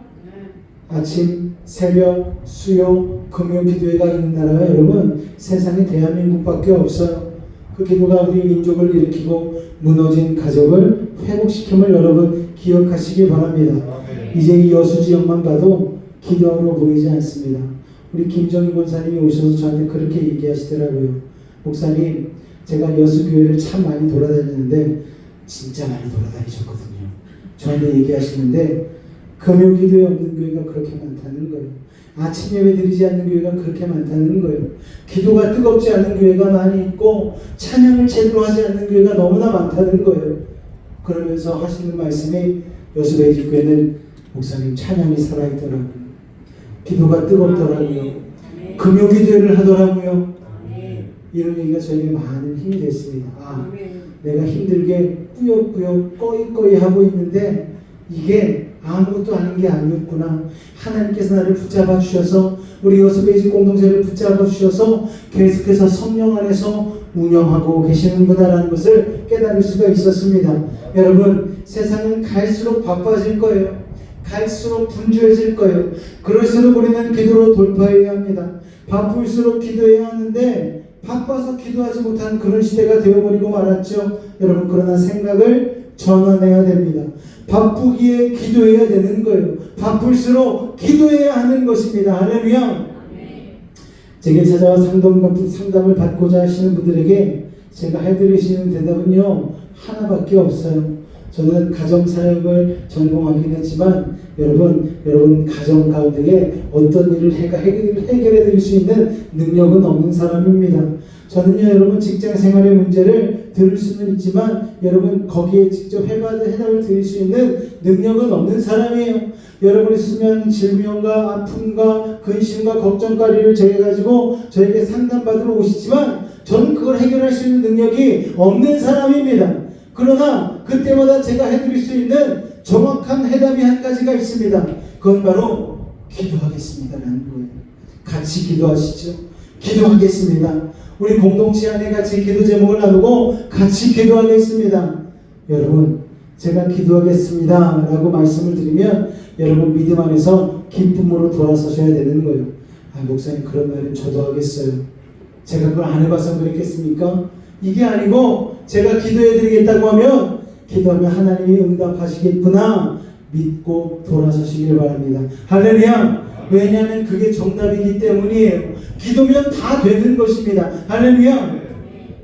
Speaker 1: 아침, 새벽, 수요, 금요 기도회가 있는 나라가 여러분 세상에 대한민국밖에 없어요. 그 기도가 우리 민족을 일으키고 무너진 가족을 회복시킴을 여러분 기억하시기 바랍니다. 이제 이 여수 지역만 봐도 기도하러 보이지 않습니다. 우리 김정희 권사님이 오셔서 저한테 그렇게 얘기하시더라고요. 목사님, 제가 여수교회를 참 많이 돌아다니는데 진짜 많이 돌아다니셨거든요. 저한테 얘기하시는데 금요기도에 없는 교회가 그렇게 많다는 거예요. 아침 예배 드리지 않는 교회가 그렇게 많다는 거예요. 기도가 뜨겁지 않은 교회가 많이 있고 찬양을 제대로 하지 않는 교회가 너무나 많다는 거예요. 그러면서 하시는 말씀이 여수베이직교회는 목사님 찬양이 살아있더라고요. 기도가 뜨겁더라고요. 금요기도회를 하더라고요. 이런 얘기가 저에게 많은 힘이 됐습니다. 아, 내가 힘들게 꾸역꾸역 꺼이꺼이 하고 있는데 이게 아무것도 아닌 게 아니었구나. 하나님께서 나를 붙잡아 주셔서 우리 여수베이직 공동체를 붙잡아 주셔서 계속해서 성령 안에서 운영하고 계시는구나라는 것을 깨달을 수가 있었습니다. 여러분, 세상은 갈수록 바빠질 거예요. 갈수록 분주해질 거예요. 그럴수록 우리는 기도로 돌파해야 합니다. 바쁠수록 기도해야 하는데 바빠서 기도하지 못한 그런 시대가 되어버리고 말았죠. 여러분, 그러나 생각을 전환해야 됩니다. 바쁘기에 기도해야 되는 거예요. 바쁠수록 기도해야 하는 것입니다. 할렐루야. 제게 찾아와 상담을 받고자 하시는 분들에게 제가 해드리시는 대답은요, 하나밖에 없어요. 저는 가정사역을 전공하긴 했지만 여러분 가정 가운데에 어떤 일을 해결해 드릴 수 있는 능력은 없는 사람입니다. 저는요, 여러분 직장 생활의 문제를 들을 수는 있지만 여러분 거기에 직접 해답을 드릴 수 있는 능력은 없는 사람이에요. 여러분이 수면 질병과 아픔과 근심과 걱정거리를 저에게 가지고 저에게 상담받으러 오시지만 저는 그걸 해결할 수 있는 능력이 없는 사람입니다. 그러나 그때마다 제가 해드릴 수 있는 정확한 해답이 한 가지가 있습니다. 그건 바로 기도하겠습니다라는 거예요. 같이 기도하시죠. 기도하겠습니다. 우리 공동체 안에 같이 기도 제목을 나누고 같이 기도하겠습니다. 여러분, 제가 기도하겠습니다 라고 말씀을 드리면 여러분 믿음 안에서 기쁨으로 돌아서셔야 되는 거예요. 아, 목사님, 그런 말은 저도 하겠어요. 제가 그걸 안 해봐서 그랬겠습니까? 이게 아니고 제가 기도해드리겠다고 하면 기도하면 하나님이 응답하시겠구나 믿고 돌아서시길 바랍니다. 할렐루야. 왜냐하면 그게 정답이기 때문이에요. 기도면 다 되는 것입니다. 할렐루야.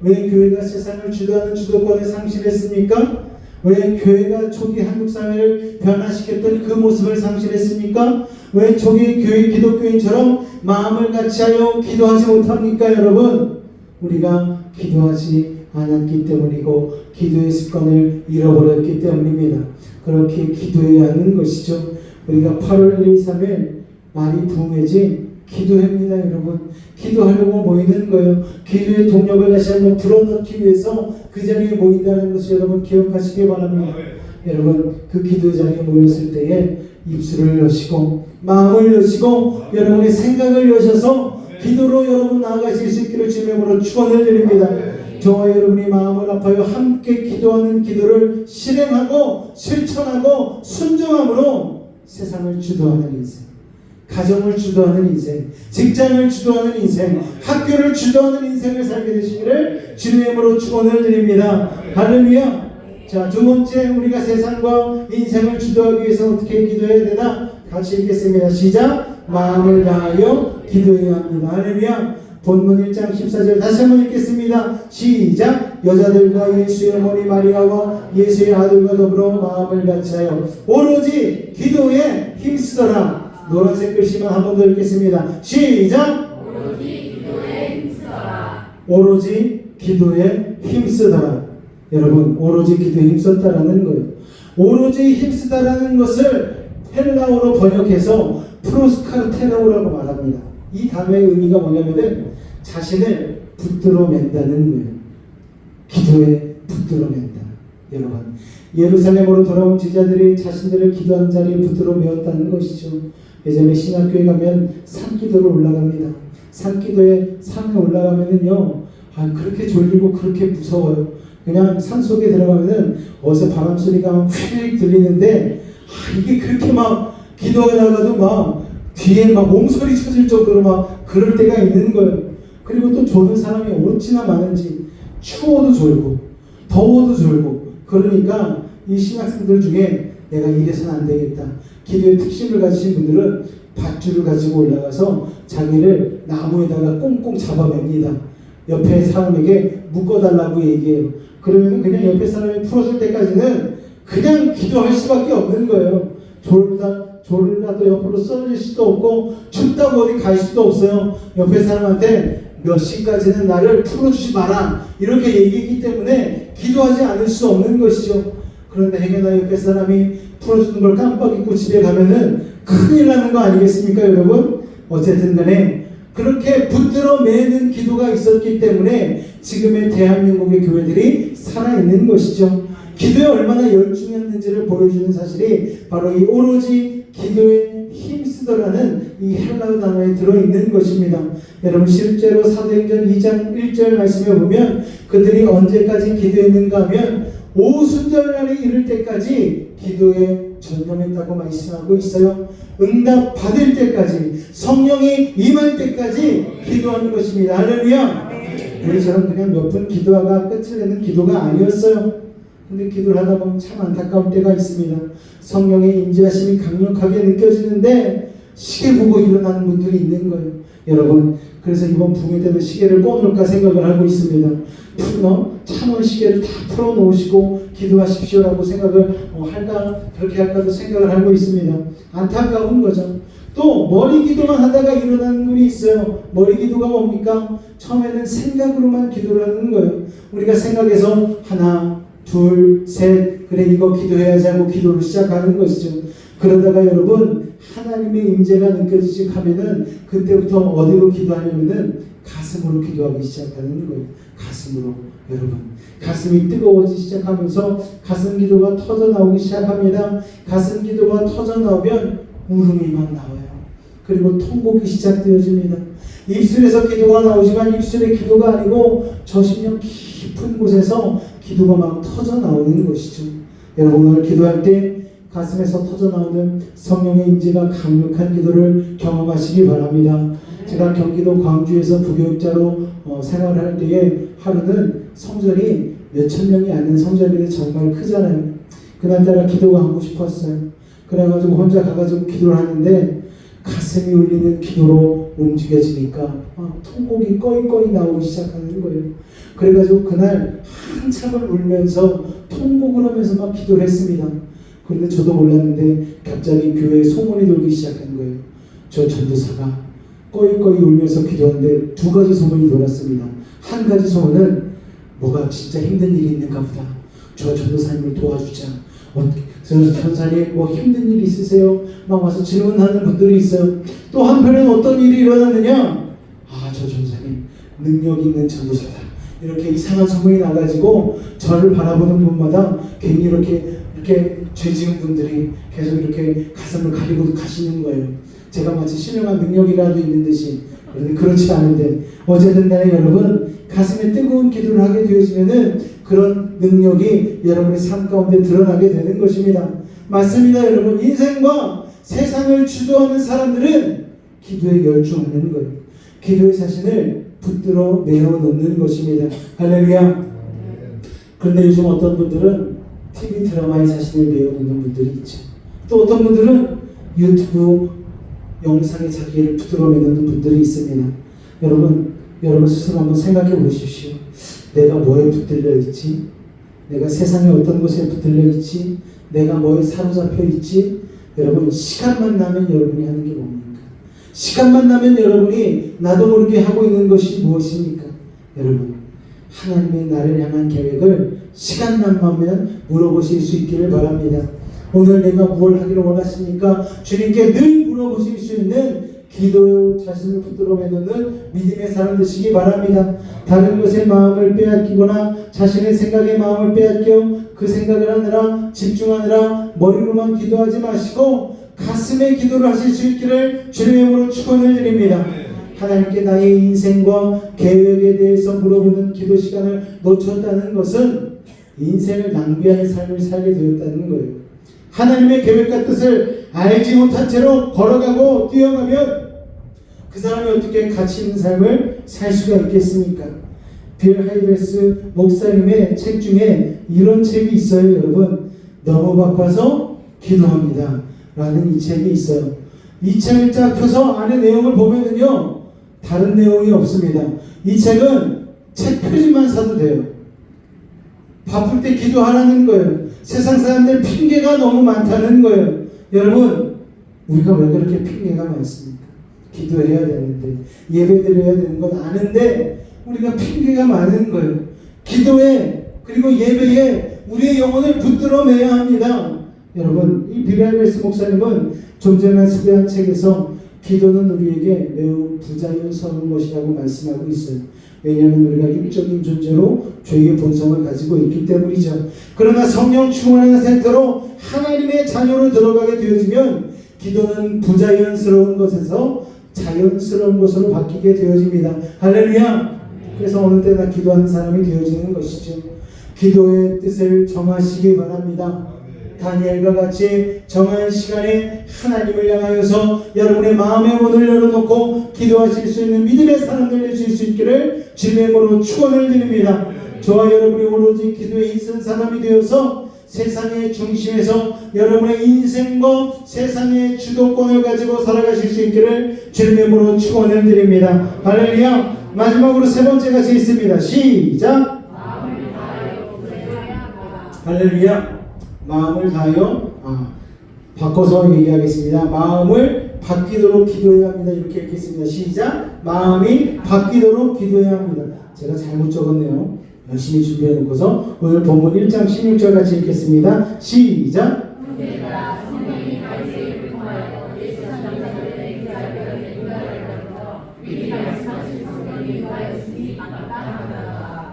Speaker 1: 왜 교회가 세상을 주도하는 주도권을 상실했습니까? 왜 교회가 초기 한국 사회를 변화시켰던 그 모습을 상실했습니까? 왜 초기 교회 기독교인처럼 마음을 같이하여 기도하지 못합니까? 여러분, 우리가 기도하지 않았기 때문이고 기도의 습관을 잃어버렸기 때문입니다. 그렇게 기도해야 하는 것이죠. 우리가 8월 1일 3일 말이 부흥회지 기도합니다. 여러분, 기도하려고 모이는 거예요. 기도의 동력을 다시 한번 불어넣기 위해서 그 자리에 모인다는 것을 여러분 기억하시기 바랍니다. 여러분 그 기도의 자리에 모였을 때에 입술을 여시고 마음을 여시고 여러분의 생각을 여셔서 기도로 여러분 나아가실 수 있기를 주님의 이름으로 축원을 드립니다. 저와 여러분이 마음을 아파요 함께 기도하는 기도를 실행하고 실천하고 순종함으로 세상을 주도하는 인생, 가정을 주도하는 인생, 직장을 주도하는 인생, 학교를 주도하는 인생을 살게 되시기를 주님의 이름으로 축원을 드립니다. 할렐루야. 자, 두 번째, 우리가 세상과 인생을 주도하기 위해서 어떻게 기도해야 되나? 같이 읽겠습니다. 시작. 마음을 다하여 기도해야 합니다. 할렐루야. 본문 1장 14절 다시 한번 읽겠습니다. 시작. 여자들과 예수의 어머니 마리아와 예수의 아들과 더불어 마음을 같이하여 오로지 기도에 힘쓰더라. 노란색 글씨만 한 번 더 읽겠습니다. 시작.
Speaker 2: 오로지 기도에 힘쓰더라.
Speaker 1: 오로지 기도에 힘쓰더라. 여러분, 오로지 기도에 힘썼다라는 거예요. 오로지 힘쓰다라는 것을 헬라어로 번역해서 프로스카르테라오라고 말합니다. 이 단어의 의미가 뭐냐면은 자신을 붙들어 맨다는 거예요. 기도에 붙들어 맨다. 여러분, 예루살렘으로 돌아온 제자들이 자신들을 기도하는 자리에 붙들어 메었다는 것이죠. 예전에 신학교에 가면 산기도로 올라갑니다. 산기도에 산에 올라가면은요, 그렇게 졸리고 그렇게 무서워요. 그냥 산속에 들어가면은 어디서 바람 소리가 휙 들리는데 이게 그렇게 막 기도하다가도 막 뒤에 막 몸소리 쳐질 정도로 막 그럴 때가 있는 거예요. 그리고 또 조는 사람이 어찌나 많은지 추워도 졸고 더워도 졸고 그러니까 이 신학생들 중에 내가 이래서는 안 되겠다. 기도의 특심을 가지신 분들은 밧줄을 가지고 올라가서 자기를 나무에다가 꽁꽁 잡아맵니다. 옆에 사람에게 묶어달라고 얘기해요. 그러면 그냥 옆에 사람이 풀어줄 때까지는 그냥 기도할 수밖에 없는 거예요. 졸라도 옆으로 쏠릴 수도 없고 춥다고 어디 갈 수도 없어요. 옆에 사람한테 몇 시까지는 나를 풀어주지 마라 이렇게 얘기했기 때문에 기도하지 않을 수 없는 것이죠. 그런데 행여나 옆에 사람이 풀어주는 걸 깜빡 잊고 집에 가면은 큰일 나는 거 아니겠습니까 여러분? 어쨌든 간에 그렇게 붙들어 매는 기도가 있었기 때문에 지금의 대한민국의 교회들이 살아있는 것이죠. 기도에 얼마나 열중했는지를 보여주는 사실이 바로 이 오로지 기도에 힘쓰더라는 이 헬라어 단어에 들어있는 것입니다. 여러분 실제로 사도행전 2장 1절 말씀에 보면 그들이 언제까지 기도했는가 하면 오순절날에 이를 때까지 기도에 전념했다고 말씀하고 있어요. 응답 받을 때까지 성령이 임할 때까지 기도하는 것입니다. 할렐루야. 우리처럼 그냥 몇 분 기도하다 끝을 내는 기도가 아니었어요. 근데 기도를 하다 보면 참 안타까운 때가 있습니다. 성령의 임재하심이 강력하게 느껴지는데 시계 보고 일어나는 분들이 있는 거예요. 여러분, 그래서 이번 붕괴 때는 시계를 꺼놓을까 생각을 하고 있습니다. 참원 시계를 다 풀어놓으시고 기도하십시오라고 생각을 그렇게 할까도 생각을 하고 있습니다. 안타까운 거죠. 또 머리 기도만 하다가 일어나는 분이 있어요. 머리 기도가 뭡니까? 처음에는 생각으로만 기도를 하는 거예요. 우리가 생각해서 하나 둘, 셋, 그래 이거 기도해야지 하고 기도를 시작하는 것이죠. 그러다가 여러분 하나님의 임재가 느껴지지 하면은 그때부터 어디로 기도하냐면은 가슴으로 기도하기 시작하는 거예요. 가슴으로. 여러분 가슴이 뜨거워지기 시작하면서 가슴 기도가 터져 나오기 시작합니다. 가슴 기도가 터져 나오면 울음이 막 나와요. 그리고 통곡이 시작되어집니다. 입술에서 기도가 나오지만 입술의 기도가 아니고 저심령 깊은 곳에서 기도가 막 터져 나오는 것이죠. 여러분 오늘 기도할 때 가슴에서 터져 나오는 성령의 임재가 강력한 기도를 경험하시기 바랍니다. 제가 경기도 광주에서 부교육자로 생활할 때에 하루는 성전이 몇천 명이 앉는 성전인데 정말 크잖아요. 그날따라 기도가 하고 싶었어요. 그래가지고 혼자 가가지고 기도를 하는데 가슴이 울리는 기도로 움직여지니까 통곡이 꺼이꺼이 나오기 시작하는 거예요. 그래가지고 그날 한참을 울면서 통곡을 하면서 막 기도를 했습니다. 그런데 저도 몰랐는데 갑자기 교회에 소문이 돌기 시작한 거예요. 저 전도사가 꺼이꺼이 울면서 기도하는데 두 가지 소문이 돌았습니다. 한 가지 소문은 뭐가 진짜 힘든 일이 있는가 보다. 저 전도사님을 도와주자. 전사님 뭐 힘든 일 있으세요? 막 와서 질문하는 분들이 있어요. 또 한편에는 어떤 일이 일어나느냐? 저 전사님 능력 있는 전도사다. 이렇게 이상한 소문이 나가지고 저를 바라보는 분마다 괜히 이렇게 이렇게 죄 지은 분들이 계속 이렇게 가슴을 가리고 가시는 거예요. 제가 마치 신령한 능력이라도 있는 듯이. 그런데 그렇지 않은데 어쨌든 간에 여러분 가슴에 뜨거운 기도를 하게 되어지면은 그런 능력이 여러분의 삶 가운데 드러나게 되는 것입니다. 맞습니다. 여러분 인생과 세상을 주도하는 사람들은 기도에 열중하는 거예요. 기도의 자신을 붙들어 내어놓는 것입니다. 할렐루야. 그런데 요즘 어떤 분들은 TV 드라마에 자신을 내어놓는 분들이 있죠. 또 어떤 분들은 유튜브 영상에 자기를 붙들어 내놓는 분들이 있습니다. 여러분 스스로 한번 생각해 보십시오. 내가 뭐에 붙들려 있지? 내가 세상에 어떤 것에 붙들려 있지? 내가 뭐에 사로잡혀 있지? 여러분 시간만 나면 여러분이 하는 게 뭡니까? 시간만 나면 여러분이 나도 모르게 하고 있는 것이 무엇입니까? 여러분 하나님의 나를 향한 계획을 시간 남으면 물어보실 수 있기를 바랍니다. 오늘 내가 무엇을 하기를 원하십니까? 주님께 늘 물어보실 수 있는 기도의 자신을 붙들어 내놓는 믿음의 사람 되시기 바랍니다. 다른 것에 마음을 빼앗기거나 자신의 생각에 마음을 빼앗겨 그 생각을 하느라 집중하느라 머리로만 기도하지 마시고 가슴에 기도를 하실 수 있기를 주님의 이름으로 축원을 드립니다. 하나님께 나의 인생과 계획에 대해서 물어보는 기도 시간을 놓쳤다는 것은 인생을 낭비하는 삶을 살게 되었다는 거예요. 하나님의 계획과 뜻을 알지 못한 채로 걸어가고 뛰어가면 그 사람이 어떻게 가치 있는 삶을 살 수가 있겠습니까? 빌 하이베스 목사님의 책 중에 이런 책이 있어요. 여러분 너무 바빠서 기도합니다 라는 이 책이 있어요. 이 책을 쫙 펴서 안에 내용을 보면은요 다른 내용이 없습니다. 이 책은 책 표지만 사도 돼요. 바쁠 때 기도하라는 거예요. 세상 사람들 핑계가 너무 많다는 거예요. 여러분 우리가 왜 그렇게 핑계가 많습니까? 기도해야 되는데 예배드려야 되는 건 아는데 우리가 핑계가 많은 거예요. 기도에 그리고 예배에 우리의 영혼을 붙들어 매야 합니다. 여러분 이 빌 하이베스 목사님은 좀 전에 소개한 책에서 기도는 우리에게 매우 부자연스러운 것이라고 말씀하고 있어요. 왜냐하면 우리가 육적인 존재로 죄의 본성을 가지고 있기 때문이죠. 그러나 성령 충만한 상태로 하나님의 자녀로 들어가게 되어지면 기도는 부자연스러운 것에서 자연스러운 것으로 바뀌게 되어집니다. 할렐루야. 그래서 어느 때나 기도하는 사람이 되어지는 것이죠. 기도의 뜻을 정하시기 바랍니다. 다니엘과 같이 정한 시간에 하나님을 향하여서 여러분의 마음의 문을 열어놓고 기도하실 수 있는 믿음의 사람들 되실 수 있기를 주님의 이름으로 축원을 드립니다. 저와 여러분이 오로지 기도에 있는 사람이 되어서 세상의 중심에서 여러분의 인생과 세상의 주도권을 가지고 살아가실 수 있기를 주님의 이름으로 축원을 드립니다. 할렐루야. 마지막으로 세 번째 같이 있습니다. 시작. 할렐루야. 마음을 다하여 바꿔서 얘기하겠습니다. 마음을 바뀌도록 기도해야 합니다. 이렇게 읽겠습니다. 시작. 마음이 바뀌도록 기도해야 합니다. 제가 잘못 적었네요. 열심히 준비해 놓고서 오늘 본문 1장 16절 같이 읽겠습니다. 시작.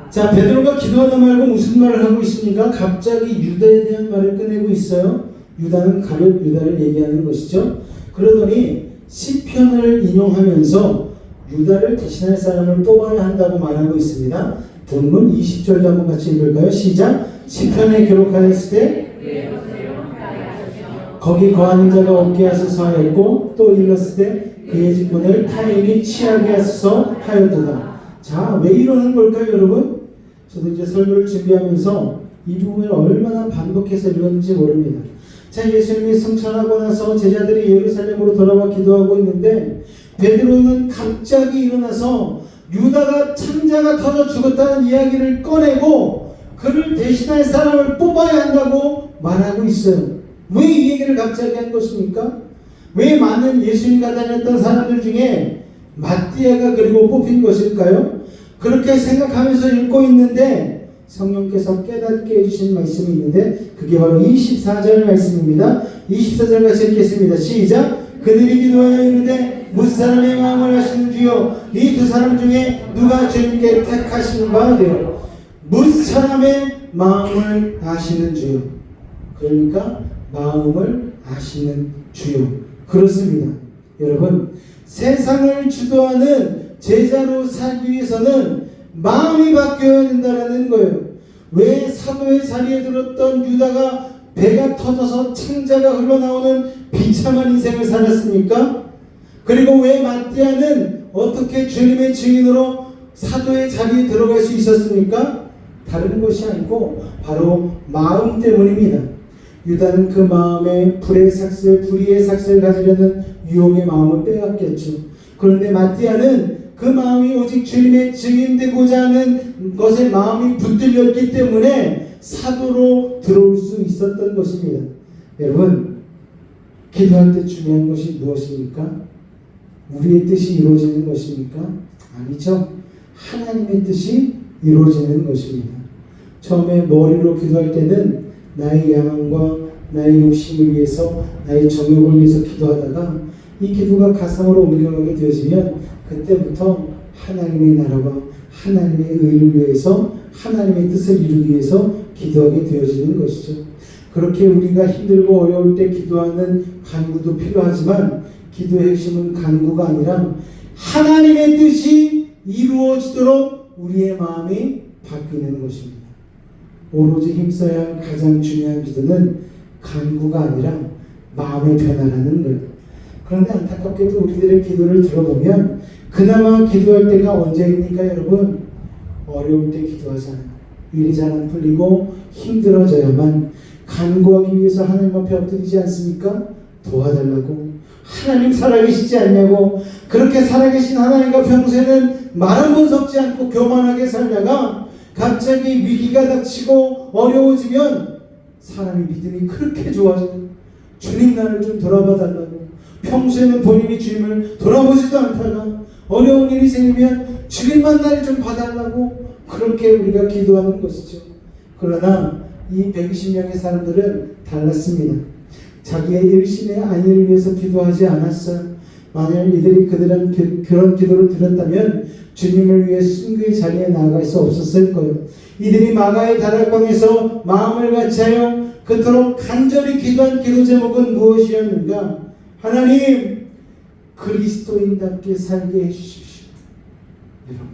Speaker 1: 자, 베드로가 기도하다 말고 무슨 말을 하고 있습니까? 갑자기 유다에 대한 말을 꺼내고 있어요. 유다는 가룟 유다를 얘기하는 것이죠. 그러더니 시편을 인용하면서 유다를 대신할 사람을 뽑아야 한다고 말하고 있습니다. 본문 20절도 한번 같이 읽을까요? 시작. 시편에 기록하였을 때 거기 거하는 자가 없게 하소서 하였고 또 일렀을 때 그의 직분을 타인이 취하게 하소서 하였도다. 자, 왜 이러는 걸까요, 여러분? 저도 이제 설교를 준비하면서 이 부분을 얼마나 반복해서 읽었는지 모릅니다. 자, 예수님이 승천하고 나서 제자들이 예루살렘으로 돌아와 기도하고 있는데 베드로는 갑자기 일어나서 유다가 창자가 터져 죽었다는 이야기를 꺼내고 그를 대신할 사람을 뽑아야 한다고 말하고 있어요. 왜 이 얘기를 갑자기 한 것입니까? 왜 많은 예수님과 다녔던 사람들 중에 마띠아가 그리고 뽑힌 것일까요? 그렇게 생각하면서 읽고 있는데 성령께서 깨닫게 해주신 말씀이 있는데 그게 바로 24절 말씀입니다. 24절 같이 읽겠습니다. 시작. 그들이 기도하여 이르되 무슨 사람의 마음을 아시는 주요 이 두 사람 중에 누가 주님께 택하시는 바 되요 무슨 사람의 마음을 아시는 주요. 그러니까 마음을 아시는 주요. 그렇습니다. 여러분, 세상을 주도하는 제자로 살기 위해서는 마음이 바뀌어야 된다는 거예요. 왜 사도의 자리에 들었던 유다가 배가 터져서 창자가 흘러나오는 비참한 인생을 살았습니까? 그리고 왜 마띠아는 어떻게 주님의 증인으로 사도의 자리에 들어갈 수 있었습니까? 다른 것이 아니고 바로 마음 때문입니다. 유다는 그 마음에 불의의 삭슬을 가지려는 유혹의 마음을 빼앗겼죠. 그런데 마띠아는 그 마음이 오직 주님의 증인되고자 하는 것에 마음이 붙들렸기 때문에 사도로 들어올 수 있었던 것입니다. 여러분, 기도할 때 중요한 것이 무엇입니까? 우리의 뜻이 이루어지는 것입니까? 아니죠. 하나님의 뜻이 이루어지는 것입니다. 처음에 머리로 기도할 때는 나의 야망과 나의 욕심을 위해서, 나의 정욕을 위해서 기도하다가 이 기도가 가슴으로 옮겨가게 되어지면 그때부터 하나님의 나라와 하나님의 의를 위해서, 하나님의 뜻을 이루기 위해서 기도하게 되어지는 것이죠. 그렇게 우리가 힘들고 어려울 때 기도하는 간구도 필요하지만 기도의 핵심은 간구가 아니라 하나님의 뜻이 이루어지도록 우리의 마음이 바뀌는 것입니다. 오로지 힘써야 할 가장 중요한 기도는 간구가 아니라 마음의 변화라는 거예요. 그런데 안타깝게도 우리들의 기도를 들어보면 그나마 기도할 때가 언제입니까, 여러분? 어려울 때 기도하잖아요. 일이 잘 안 풀리고 힘들어져야만 간구하기 위해서 하나님 앞에 엎드리지 않습니까? 도와달라고. 하나님 살아계시지 않냐고. 그렇게 살아계신 하나님과 평소에는 말 한 번 섞지 않고 교만하게 살다가 갑자기 위기가 닥치고 어려워지면 사람의 믿음이 그렇게 좋아져요. 주님 나를 좀 돌아봐 달라고. 평소에는 본인이 주님을 돌아보지도 않다가 어려운 일이 생기면 주님만 나를 좀 봐달라고 그렇게 우리가 기도하는 것이죠. 그러나 이 120명의 사람들은 달랐습니다. 자기의 일심의 안위를 위해서 기도하지 않았어요. 만약 이들이 그런 기도를 드렸다면 주님을 위해 순교의 자리에 나아갈 수 없었을 거예요. 이들이 마가의 다락방에서 마음을 같이하여 그토록 간절히 기도한 기도 제목은 무엇이었는가? 하나님, 그리스도인답게 살게 해주십시오. 여러분,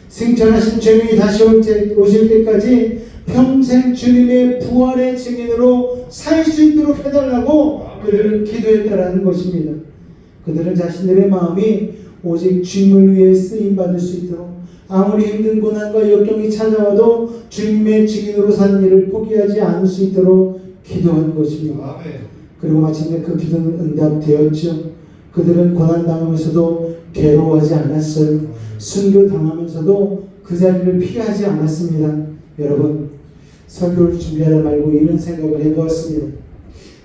Speaker 1: 승천하신 주님이 다시 오실 때까지 평생 주님의 부활의 증인으로 살 수 있도록 해달라고 그들은 기도했다라는 것입니다. 그들은 자신들의 마음이 오직 주님을 위해 쓰임받을 수 있도록 아무리 힘든 고난과 역경이 찾아와도 주님의 증인으로 사는 일을 포기하지 않을 수 있도록 기도한 것입니다. 그리고 마침내 그 기도는 응답되었죠. 그들은 고난당하면서도 괴로워하지 않았어요. 순교당하면서도 그 자리를 피하지 않았습니다. 여러분, 설교를 준비하다 말고 이런 생각을 해보았습니다.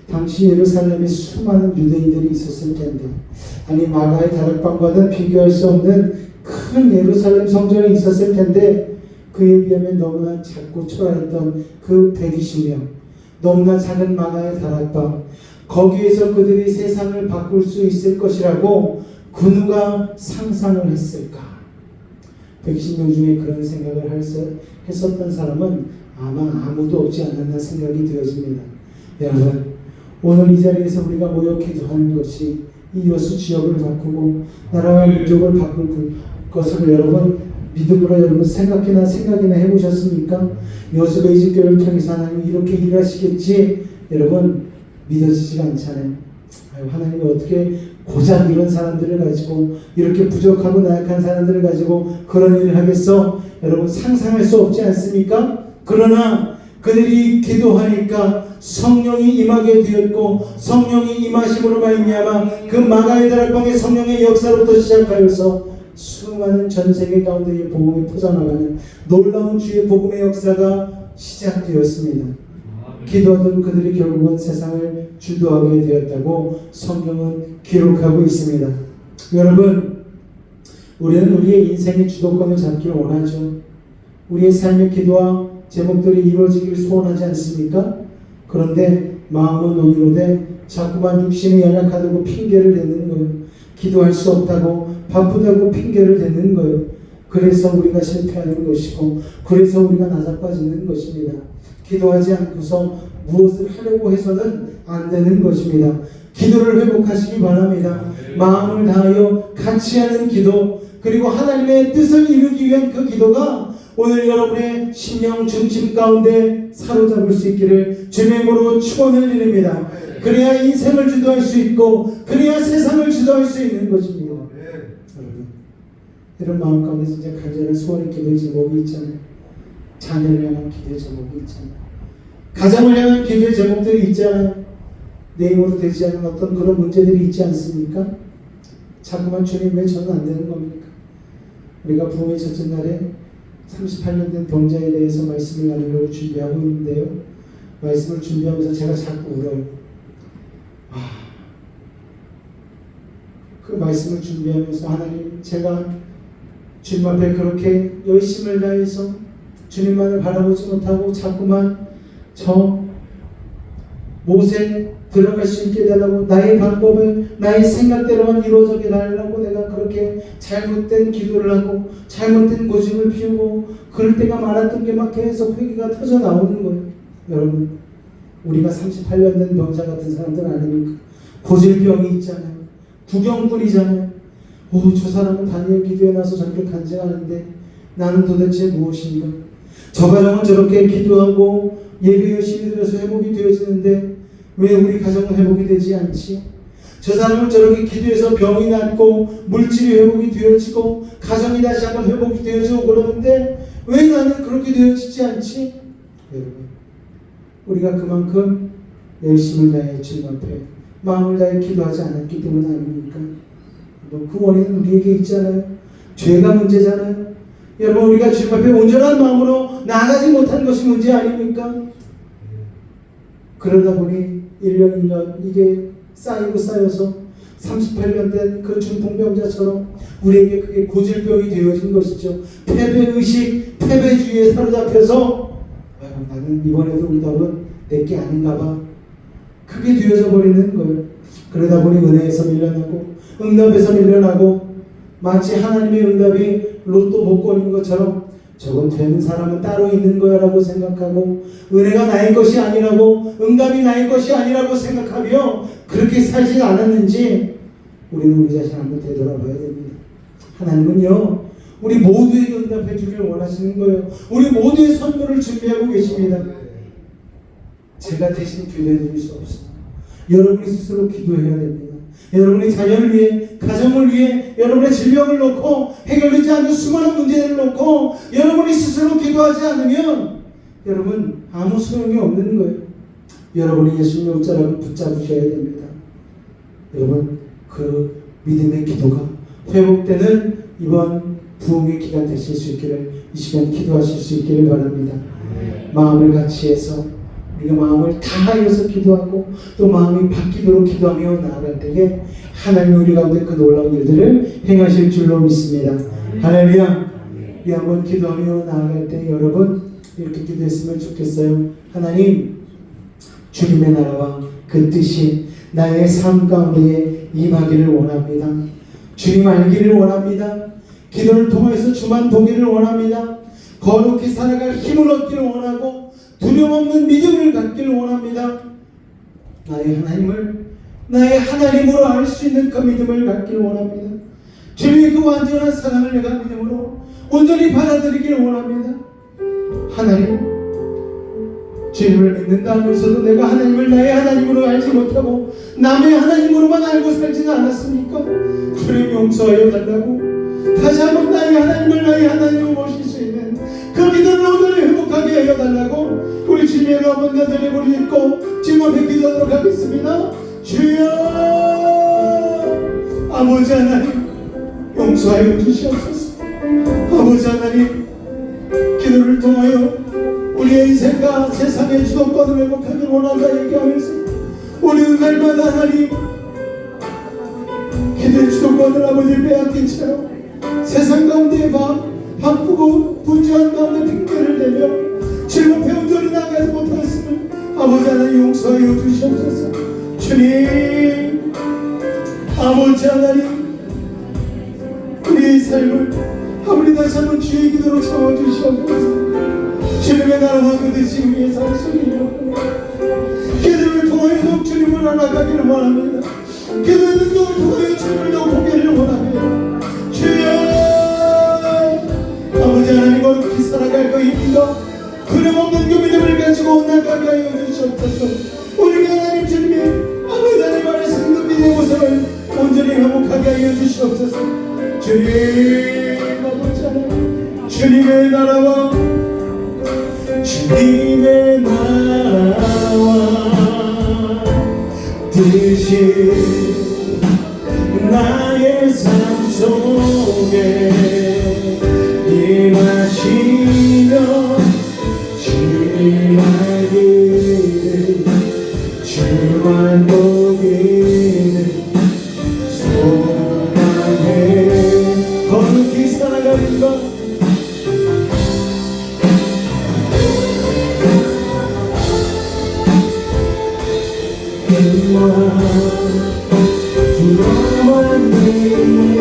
Speaker 1: 당시 예루살렘에 수많은 유대인들이 있었을 텐데, 아니 마가의 다락방과는 비교할 수 없는 큰 예루살렘 성전이 있었을 텐데, 그에 비하면 너무나 작고 초라했던 그 120명, 너무나 작은 마가의 다락방, 거기에서 그들이 세상을 바꿀 수 있을 것이라고 그 누가 상상을 했을까? 120명 중에 그런 생각을 했었던 사람은 아마 아무도 없지 않았나 생각이 되어집니다. 여러분, 오늘 이 자리에서 우리가 모여 기도하는 것이 이 여수 지역을 바꾸고 나라와 민족을 바꿀 것을 여러분 믿음으로 여러분 생각이나 해보셨습니까? 여수 베이직교회를 통해서 하나님이 이렇게 일하시겠지 여러분 믿어지지가 않잖아요. 하나님이 어떻게 고작 이런 사람들을 가지고 이렇게 부족하고 나약한 사람들을 가지고 그런 일을 하겠어? 여러분 상상할 수 없지 않습니까? 그러나 그들이 기도하니까 성령이 임하게 되었고 성령이 임하심으로 말미암아 그 마가의 다락방의 성령의 역사로부터 시작하여서 수많은 전 세계 가운데의 복음이 퍼져나가는 놀라운 주의 복음의 역사가 시작되었습니다. 기도하던 그들이 결국은 세상을 주도하게 되었다고 성경은 기록하고 있습니다. 여러분, 우리는 우리의 인생의 주도권을 잡기를 원하죠. 우리의 삶의 기도와 제목들이 이루어지기를 소원하지 않습니까? 그런데 마음은 온유로되 자꾸만 육신이 연약하다고 핑계를 대는 거예요. 기도할 수 없다고 바쁘다고 핑계를 대는 거예요. 그래서 우리가 실패하는 것이고 그래서 우리가 나자빠지는 것입니다. 기도하지 않고서 무엇을 하려고 해서는 안 되는 것입니다. 기도를 회복하시기 바랍니다. 마음을 다하여 같이 하는 기도, 그리고 하나님의 뜻을 이루기 위한 그 기도가 오늘 여러분의 심령 중심 가운데 사로잡을 수 있기를 주님의 이름으로 축원을 드립니다. 그래야 인생을 주도할 수 있고, 그래야 세상을 주도할 수 있는 것입니다. 이런 마음 가운데 진짜 간절한 소원의 기도의 제목이 있잖아요. 자녀를 향한 기도의 제목이 있잖아요. 가정을 향한 기도의 제목들이 있잖아요. 내 힘으로 되지 않은 어떤 그런 문제들이 있지 않습니까? 자꾸만 주님 왜 저는 안 되는 겁니까? 우리가 부흥의 첫째 날에 38년 된 병자에 대해서 말씀을 나누려고 준비하고 있는데요. 말씀을 준비하면서 제가 자꾸 울어요. 그 말씀을 준비하면서 하나님, 제가 주님 앞에 그렇게 열심을 다해서 주님만을 바라보지 못하고 자꾸만 저 못에 들어갈 수 있게 해달라고, 나의 방법을 나의 생각대로만 이루어지게 해달라고 내가 그렇게 잘못된 기도를 하고 잘못된 고집을 피우고 그럴 때가 많았던 게 막 계속 회개가 터져 나오는 거예요. 여러분, 우리가 38년 된 병자 같은 사람들 아닙니까? 고질병이 있잖아요. 구경꾼이잖아요. 저 사람은 다니엘 기도에 나서 저렇게 간증하는데 나는 도대체 무엇인가? 저 가정은 저렇게 기도하고 예배 열심히 드려서 회복이 되어지는데 왜 우리 가정은 회복이 되지 않지? 저 사람은 저렇게 기도해서 병이 낫고 물질이 회복이 되어지고 가정이 다시 한번 회복이 되어지고 그러는데 왜 나는 그렇게 되어지지 않지? 여러분, 우리가 그만큼 열심을 다해 주님 앞에 마음을 다해 기도하지 않았기 때문 아닙니까? 그 원인은 우리에게 있잖아요. 죄가 문제잖아요. 여러분, 우리가 주님 앞에 온전한 마음으로 나아가지 못한 것이 문제 아닙니까? 그러다 보니 1년 2년 이게 쌓이고 쌓여서 38년 된 그 중풍병자처럼 우리에게 그게 고질병이 되어진 것이죠. 패배의식, 패배주의에 사로잡혀서 나는 이번에도 응답은 내게 아닌가 봐. 그게 되어져 버리는 거예요. 그러다 보니 은혜에서 밀려나고 응답에서 밀려나고 마치 하나님의 응답이 로또 복권인 것처럼 저건 되는 사람은 따로 있는 거야 라고 생각하고 은혜가 나의 것이 아니라고, 응답이 나의 것이 아니라고 생각하며 그렇게 살지 않았는지 우리는 우리 자신 한번 되돌아봐야 됩니다. 하나님은요, 우리 모두에게 응답해 주길 원하시는 거예요. 우리 모두의 선물을 준비하고 계십니다. 제가 대신 기도해 드릴 수 없습니다. 여러분이 스스로 기도해야 됩니다. 여러분의 자녀를 위해, 가정을 위해, 여러분의 질병을 놓고 해결되지 않는 수많은 문제를 놓고 여러분이 스스로 기도하지 않으면 여러분 아무 소용이 없는 거예요. 여러분이 예수님의 옷자락을 붙잡으셔야 됩니다. 여러분, 그 믿음의 기도가 회복되는 이번 부흥의 기간 되실 수 있기를, 이 시간 기도하실 수 있기를 바랍니다. 마음을 같이 해서 우리가 마음을 다하여서 기도하고 또 마음이 바뀌도록 기도하며 나아갈 때에 하나님이 우리 가운데 그 놀라운 일들을 행하실 줄로 믿습니다. 할렐루야. 우리 한번 기도하며 나아갈 때 여러분 이렇게 기도했으면 좋겠어요. 하나님, 주님의 나라와 그 뜻이 나의 삶 가운데에 임하기를 원합니다. 주님 알기를 원합니다. 기도를 통해서 주만 보기를 원합니다. 거룩히 살아갈 힘을 얻기를 원하고 두려움 없는 믿음을 갖기를 원합니다. 나의 하나님을 나의 하나님으로 알 수 있는 그 믿음을 갖기를 원합니다. 주님의 그 완전한 사랑을 내가 믿음으로 온전히 받아들이기를 원합니다. 하나님, 주님을 믿는다 하면서도 내가 하나님을 나의 하나님으로 알지 못하고 남의 하나님으로만 알고 살지는 않았습니까? 주님 용서하여 달라고, 다시 한번 나의 하나님을 나의 하나님으로 모실 수 있는 그 믿음을 온전히 회복하게 하여 달라고 우리 주님의 이름 한번 간절히 부르짖고 주님 앞에 기도하도록 하겠습니다. 주여, 아버지 하나님, 용서하여 주시옵소서. 아버지 하나님, 기도를 통하여 우리의 인생과 세상의 주도권을 회복하길 원한다 얘기하면서 우리는 날마다 하나님 기도의 주도권을 아버지 빼앗긴 채로 세상 가운데 바쁘고 분주한 가운데 핑계를 대며 즐겁게 온전히 나가지 못하였으면 아버지 하나님 용서하여 주시옵소서. 주님, 아버지 하나님, 우리의 삶을 아버지 다시 한번 주의 기도로 채워주시옵소서. 주님의 나라와 그 뜻을 위해서 하소서. 기도를 통하여 주님을 알아가기를 원합니다. 기도의 능력을 통하여 주님을 더 보기를 원합니다. 주여, 아버지 하나님 거룩히 살아갈 것입니다. 그림없는 그 믿음을 가지고 나가게 하여 주시옵소서. 우리가 하나님 주님의 아버지 하나님 말씀 그 믿음의 모습을 온전히 회복하게 하여 주시옵소서. 주님 아버지 하나님, 주님의 나라와 주님의 나라와 뜻이 나의 삶 속에 임하시며 주님 알기를 주만 보기를 소망해 거룩히 살아가는 것 두려워만 믿는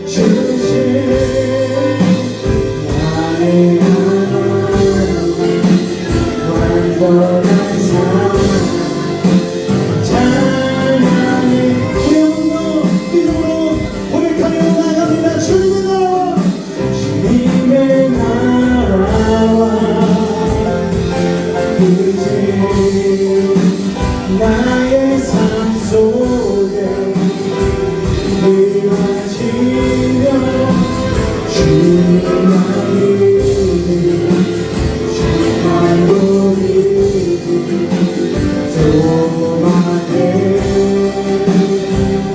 Speaker 1: 주신 나의 하나님 완전한 삶 찬양의 기쁨으로 믿음으로 고백하며 나갑니다. 주님의 나라와 주님의 나라와 이제 나의 삶 속에 임하시며 주님 알기를 주만 보기를 소망해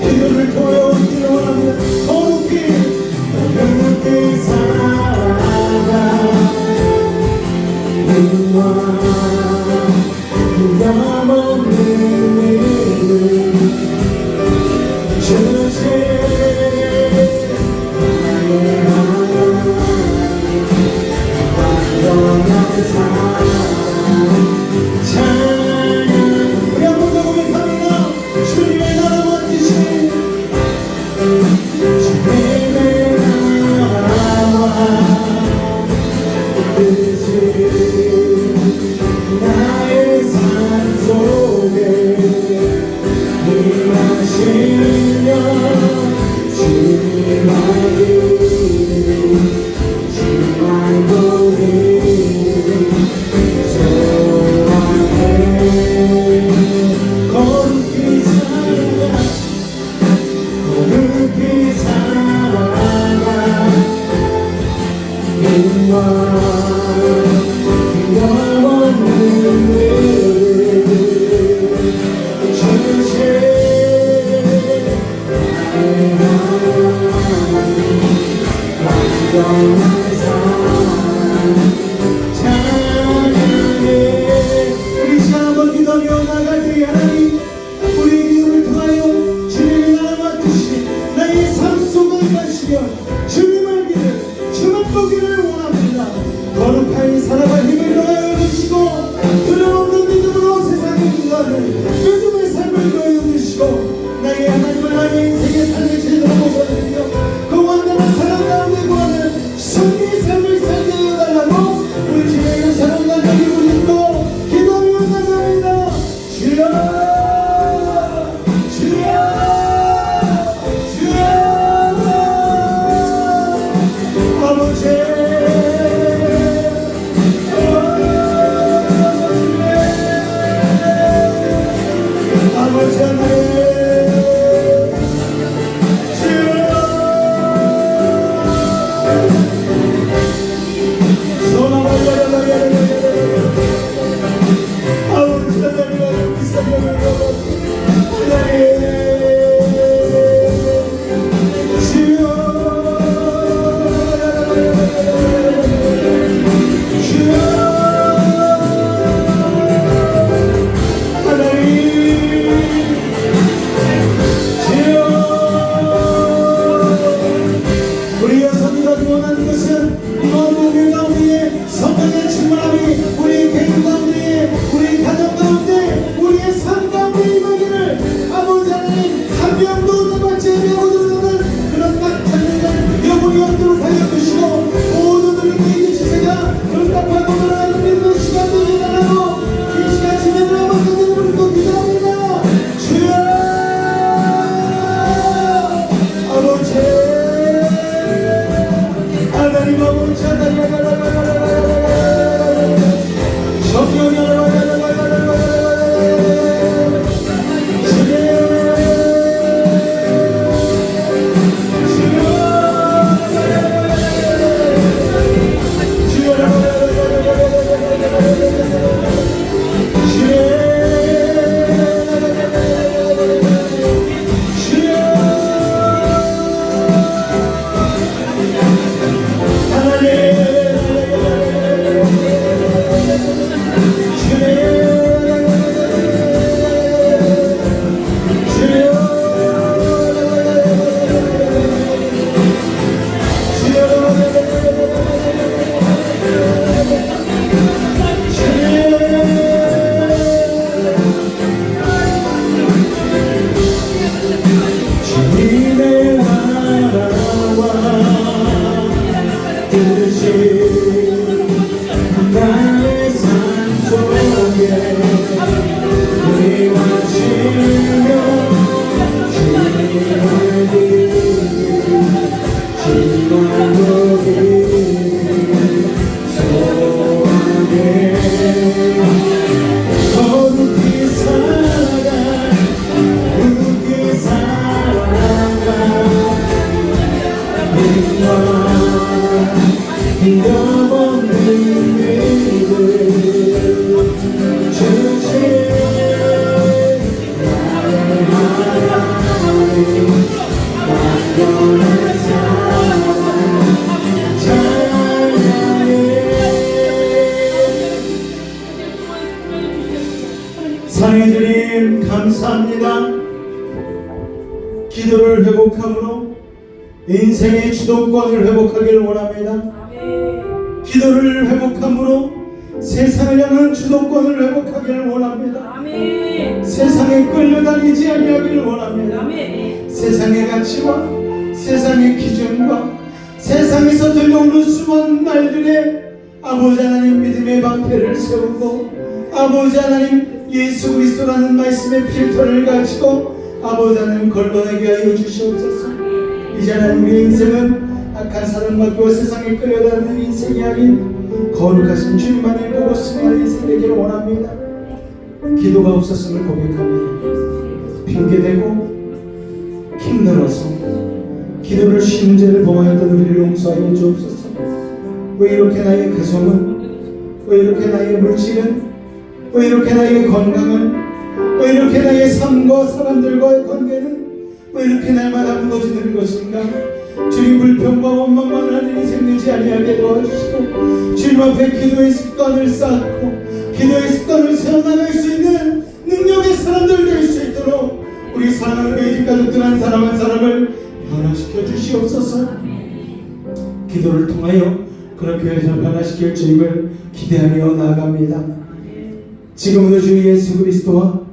Speaker 1: 기도를 통하여 얻기를 원합니다. 거룩히 살아가 부담없는 믿음 주신 나의 하나님 완전한 삶 찬양 우리 한번 더 고백합니다. 주님 감사합니다. 기도를 회복함으로 인생의 주도권을 회복하기를 원합니다. 기도를 회복함으로 세상을 향한 주도권을 회복하기를 원합니다. 세상에 끌려다니지 아니하기를 원합니다. 세상의 가치와 세상의 기준과 세상에서 들려오는 수많은 말들에 아버지 하나님 믿음의 방패를 세우고 아버지 하나님 예수 그리스도라는 말씀의 필터를 가지고 아버지 하나님 걸러내게 하여 주시옵소서. 이제는 우리의 인생은 악한 사랑받고 세상에 끌려다니는 인생이 아닌 거룩하신 주님만을 보고 승리하는 인생이 되기를 원합니다. 기도가 없었음을 고백합니다. 핑계대고 힘들어서 기도를 쉬는 죄를 범하였던 우리를 용서하여 주옵소서. 왜 이렇게 나의 가정은, 왜 이렇게 나의 물질은, 왜 이렇게 나의 건강은, 왜 이렇게 나의 삶과 사람들과의 관계는 왜 이렇게 날마다 무너지는 것인가? 주님 불평과 원망만 하는 인생 되지 아니하게 도와주시고 주님 앞에 기도의 습관을 쌓고 기도의 습관을 세워나갈 수 있는 능력의 사람들 될 수 있도록 우리 사랑하는 매직 가족들 한 사람 한 사람을 변화시켜 주시옵소서. 기도를 통하여 그렇게 해서 변화시킬 주님을 기대하며 나아갑니다. 지금도 주 예수 그리스도와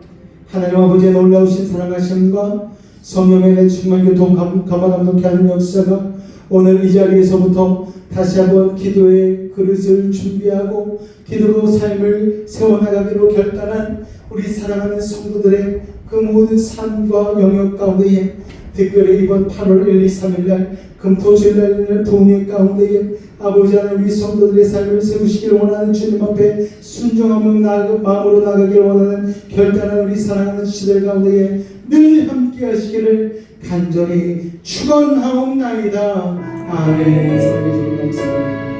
Speaker 1: 하나님 아버지의 놀라우신 사랑하심과 성령의 충만 교통 감화감동케 하는 역사가 오늘 이 자리에서부터 다시 한번 기도의 그릇을 준비하고 기도로 삶을 세워나가기로 결단한 우리 사랑하는 성도들의 그 모든 삶과 영역 가운데에 특별히 이번 8월 1, 2, 3일날 금토주일날 있는 부흥회 가운데에 아버지 하나님 우리 성도들의 삶을 세우시기를 원하는 주님 앞에 순종하며 마음으로 나가기를 원하는 결단한 우리 사랑하는 지들 가운데에 늘 함께 하시기를 간절히 축원하옵나이다. 아멘. 감사합니다.